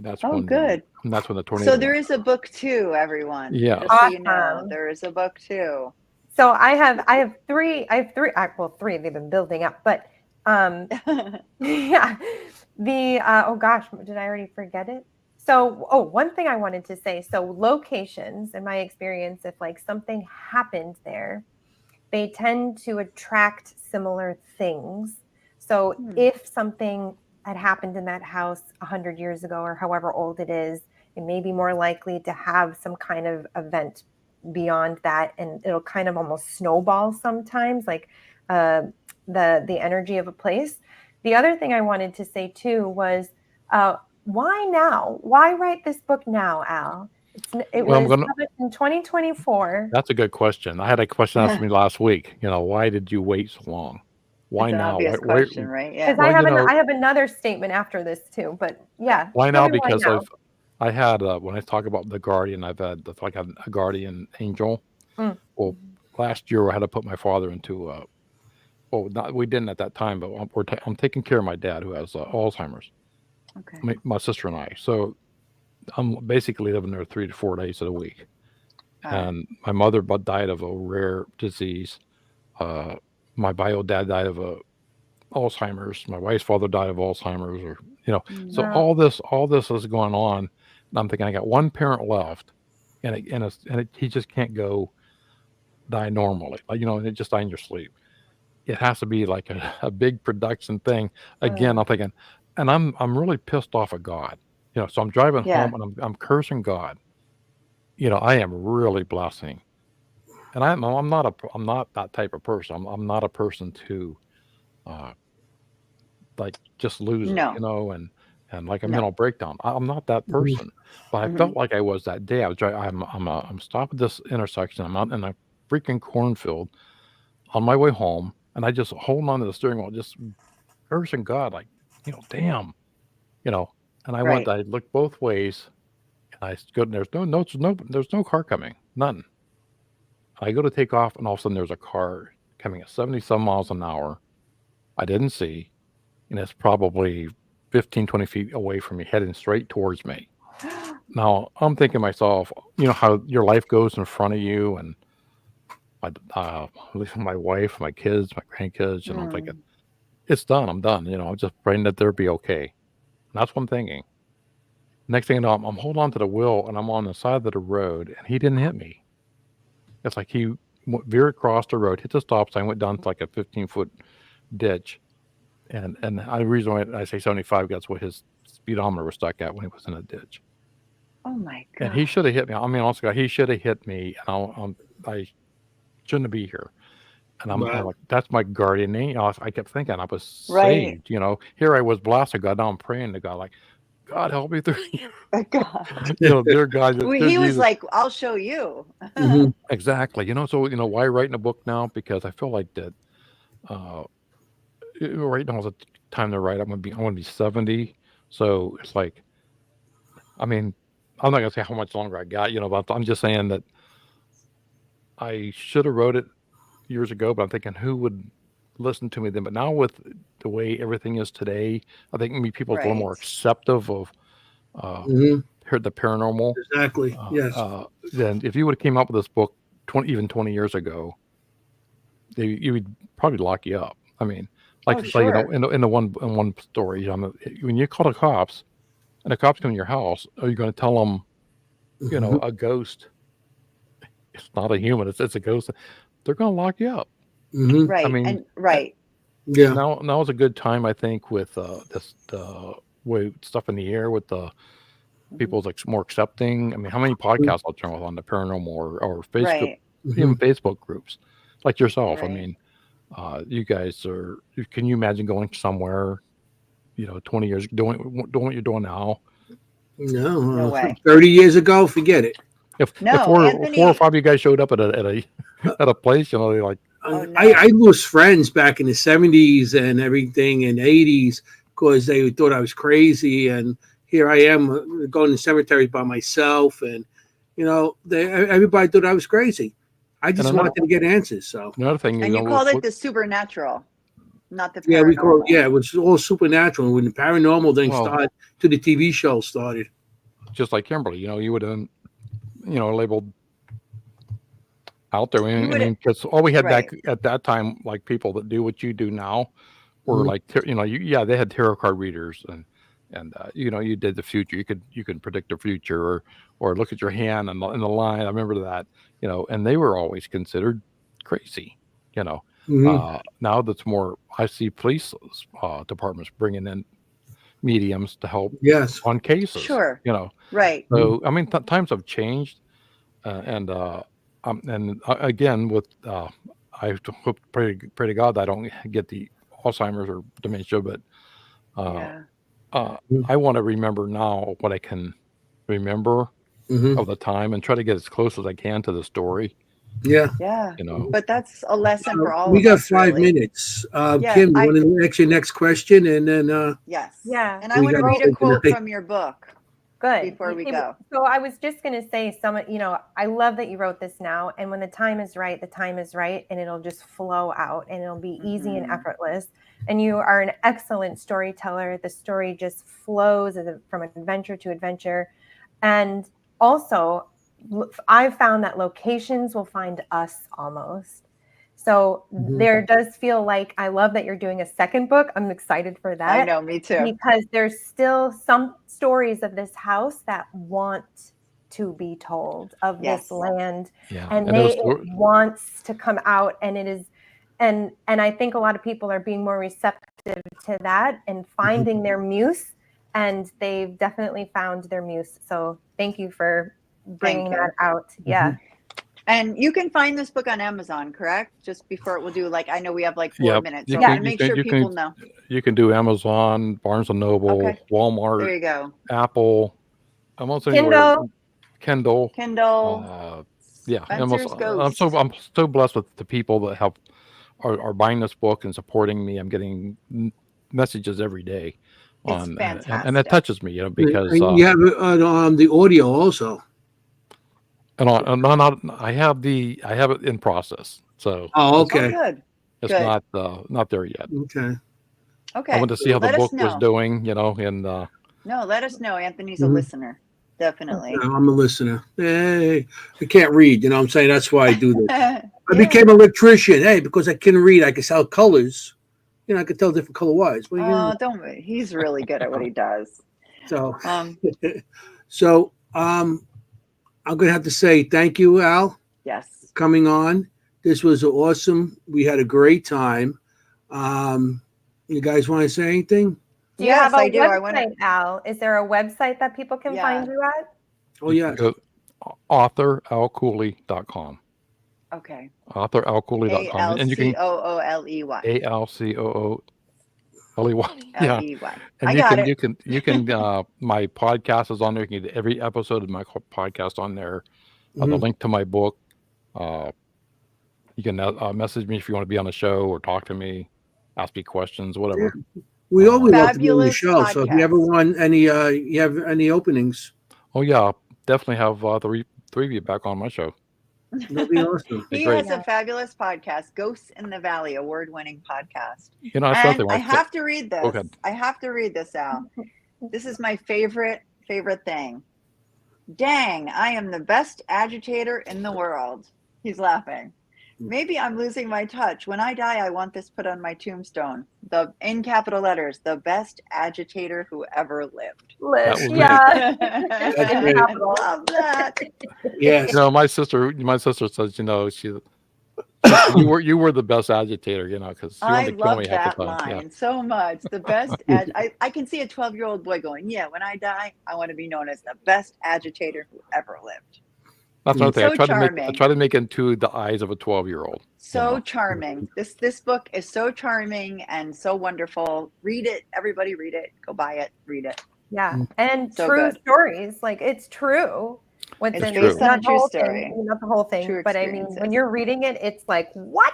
that's Oh, when good. that's when the tornado. So there is a book too, everyone. Yeah. Just so you know, Awesome. there is a book too. So I have three. Well, three. They've been building up, but yeah. The oh gosh, did I already forget it? So one thing I wanted to say. So locations, in my experience, if like something happened there, they tend to attract similar things. So if something had happened in that house 100 years ago or however old it is, it may be more likely to have some kind of event beyond that, and it'll kind of almost snowball sometimes, like the energy of a place. The other thing I wanted to say too was, why now? Why write this book now, Al? It Well, was published in 2024. That's a good question. I had a question asked me last week. Why did you wait so long? Why It's an now? obvious question, right? Yeah. Because I have another statement after this too, but yeah. Why now? Because now. I had when I talk about the guardian, I've had like a guardian angel. Well, last year I had to put my father into we didn't at that time, but I'm taking care of my dad who has Alzheimer's. Okay. My sister and I. So I'm basically living there 3 to 4 days of the week. And my mother died of a rare disease. My bio dad died of Alzheimer's. My wife's father died of Alzheimer's, So all this is going on. And I'm thinking I got one parent left, and he just can't go die normally. And it just die in your sleep. It has to be like a big production thing. Again, I'm thinking, and I'm really pissed off at God. So I'm driving home and I'm cursing God. I am really blessing. And I'm not that type of person. I'm not a person to like just lose it, and like a mental breakdown. I'm not that person. But I felt like I was that day. I was driving. I'm stopped at this intersection. I'm out in a freaking cornfield on my way home, and I just holding on to the steering wheel, just cursing God, like, damn, And I went. I looked both ways. And I go. There's no car coming. None. I go to take off, and all of a sudden there's a car coming at 70-some miles an hour. I didn't see, and it's probably 15, 20 feet away from me, heading straight towards me. Now, I'm thinking to myself, how your life goes in front of you, and my wife, my kids, my grandkids, and I'm thinking, it's done. I'm done. I'm just praying that they'll be okay. And that's what I'm thinking. Next thing you know, I'm holding on to the wheel, and I'm on the side of the road, and he didn't hit me. It's like he veered across the road, hit the stop sign, went down to like a 15-foot ditch. And the reason why I say 75, that's what his speedometer was stuck at when he was in a ditch. Oh my God. And he should have hit me. I mean, honestly, he should have hit me. And I shouldn't be here. And I'm like, that's my guardian angel. I kept thinking I was saved. Here I was blasting God. Now I'm praying to God, like, God, help me through here. God. Dear God. He was Jesus. Like, I'll show you. Exactly. So, why writing a book now? Because I feel like that right now is the time to write. I'm going to be 70. So it's like, I mean, I'm not going to say how much longer I got, but I'm just saying that I should have wrote it years ago, but I'm thinking who would listen to me then? But now with the way everything is today, I think people are a little more acceptive of the paranormal. Exactly. Yes. Then if you would have came up with this book 20 years ago, you would probably lock you up. I mean, in the one story, when you call the cops and the cops come to your house, are you going to tell them, a ghost? It's not a human. It's a ghost. They're going to lock you up. Right. I mean, yeah. Now is a good time, I think, with the way stuff in the air, with the people's more accepting. I mean, how many podcasts I'll turn on the paranormal or Facebook, even Facebook groups like yourself. I mean, you guys are. Can you imagine going somewhere, 20 years doing what you're doing now? No way. 30 years ago, forget it. If four or five of you guys showed up at a place, they're like, I lost friends back in the 70s and everything and 80s because they thought I was crazy, and here I am going to cemeteries by myself, and everybody thought I was crazy. I just wanted to get answers. So another thing, and you called it the supernatural, not the paranormal. It was all supernatural. When the paranormal thing started, to the TV show started. Just like Kimberly, you would have, labeled out there. Because all we had back at that time, like people that do what you do now, were like, they had tarot card readers, and you did the future. You could predict the future, or look at your hand and the line. I remember that, and they were always considered crazy. Now that's more. I see police departments bringing in mediums to help on cases. Sure. Right. So I mean, times have changed, and And again, with I hope, pray to God I don't get the Alzheimer's or dementia, but Yeah. I want to remember now what I can remember Mhm. of the time and try to get as close as I can to the story. Yeah. Yeah. You know, But that's a lesson for all We of got us, 5 really. minutes. Yeah, Kim, you want to ask your next question, and then Yes. Yeah. And I We want to gotta read a say quote goodnight. from your book Good. before we go. So I was just going to say, I love that you wrote this now. And when the time is right, and it'll just flow out and it'll be easy and Mhm. effortless. And you are an excellent storyteller. The story just flows from adventure to adventure. And also, I've found that locations will find us almost. So Mhm. there does feel like, I love that you're doing a second book. I'm excited for that. I know, me too. Because there's still some stories of this house that want to be told, of Yes. this land, yeah. and And it wants to come out, and it is, and I think a lot of people are being more receptive to that and finding their muse, and they've definitely found their muse. So thank you for bringing Thank you. that out. Yeah. And you can find this book on Amazon, correct? Just before we'll do, like, I know we have like 4 yeah, minutes, you so Yeah. I'm can going to make sure people know. you can do Amazon, Barnes and Noble, Okay. Walmart, There you go. Apple, almost anywhere. Kindle. Kindle. Yeah, Spencer's Ghost. I'm so blessed with the people that are buying this book and supporting me. I'm getting messages every day It's on, and that fantastic. touches me, because And you have it on the audio also. and I have it in process, so Oh, Oh, okay. good. it's Good. not there yet. Okay. I Okay. want to see how the Let us book was know. doing, and No, let us know. Anthony's a Mhm. listener. Definitely. I'm a listener. Hey, I can't read. You know what I'm saying? That's why I do this. I Yeah. became an electrician. Hey, because I can read, I can tell colors. I could tell different color wires. Well, Oh, don't worry. He's really good at what he does. so, Um, so I'm gonna have to say thank you, Al, yes. coming on. This was awesome. We had a great time. You guys want to say anything? Do you Yes, have a I do. I want website, Al? Is there a website that people can find you at? Oh, you yes. can go authoralcooley.com. Okay. authoralcooley.com, and you can ALCOOLEY. ALCOOLEY. Yeah, LEY. and I got it. you can my podcast is on there. You can get every episode of my podcast on there. The Mhm. link to my book. You can message me if you want to be on the show or talk to me, ask me questions, whatever. We always love to be on the Fabulous show. So if you ever podcast. want any, you have any openings, Oh yeah, I'll definitely have three of you back on my show. that'd be awesome. He Great. has a fabulous podcast, Ghosts in the Valley, award-winning podcast. That's And nothing. I have to read Go this. ahead. I have to read this, Al. This is my favorite thing. Dang, I am the best agitator in the world. He's laughing. Maybe I'm losing my touch. When I die, I want this put on my tombstone. In capital letters, the best agitator who ever lived. That was me. Yeah. That's I great. love that. Yes. My sister says, you were the best agitator, because she I wanted to kill love me half that the time. Yeah. line so much. The best, I can see a 12-year-old boy going, yeah, when I die, I want to be known as the best agitator who ever lived. That's another thing. So I try charming. to make it into the eyes of a 12-year-old. So charming. This book is so charming and so wonderful. Read it. Everybody read it. Go buy it. Read it. Yeah. And So true good. stories. Like, it's true. It's in based on a not the true whole story. thing, not the whole thing, True but I mean, experiences. when you're reading it, it's like, what?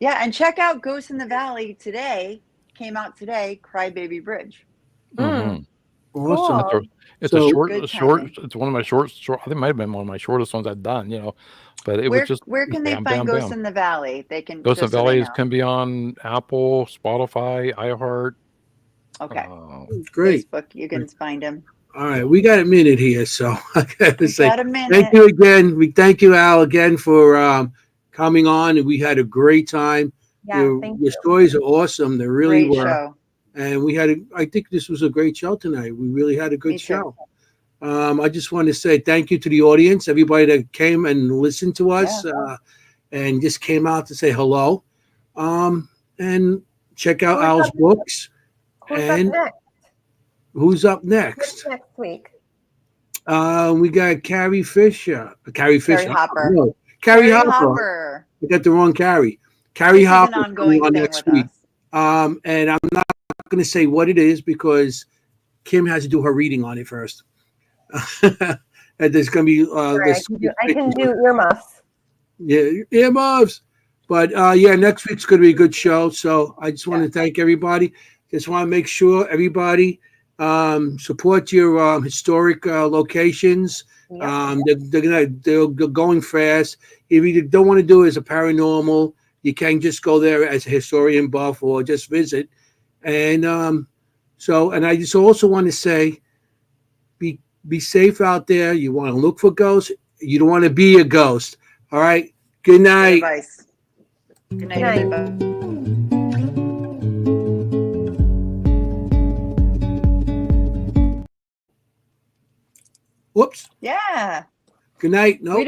Yeah, and check out Ghosts in the Valley today. Came out today, Crybaby Bridge. Mm-hmm. Awesome. Cool. It's So- a short. It's one of my short. I think it might have been one of my shortest ones I've done. But it was just Where can they bam, find bam, Ghosts bam. in the Valley? They can Ghosts in just so they Valley know. can be on Apple, Spotify, iHeart. Okay. Great. Facebook, you can find him. All right. We got a minute here. So I got to say Got a minute. thank you again. We thank you, Al, again for coming on. And we had a great time. Yeah. Thank Your you. stories are awesome. They really Great were. show. And I think this was a great show tonight. We really had a good Me too. show. I just want to say thank you to the audience, everybody that came and listened to us, and just came out to say hello. And check out Al's books. Who's And up next? who's up next? Next week. We got Carrie Fisher. Carrie Fisher. Hopper. No, Carrie Hopper. Hopper. I got the wrong Carrie. Carrie This is Hopper an ongoing on thing next with week. us. And I'm not going to say what it is because Kim has to do her reading on it first. And there's going to be I can do earmuffs. Yeah, earmuffs. But yeah, next week's going to be a good show. So I just want to thank everybody. Just want to make sure everybody support your historic locations. They're going fast. If you don't want to do it as a paranormal, you can just go there as a historian buff or just visit. And and I just also want to say, be safe out there. You want to look for ghosts. You don't want to be a ghost. All right. Good night. Good advice. Good night, everybody. Whoops. Yeah. Good night. No.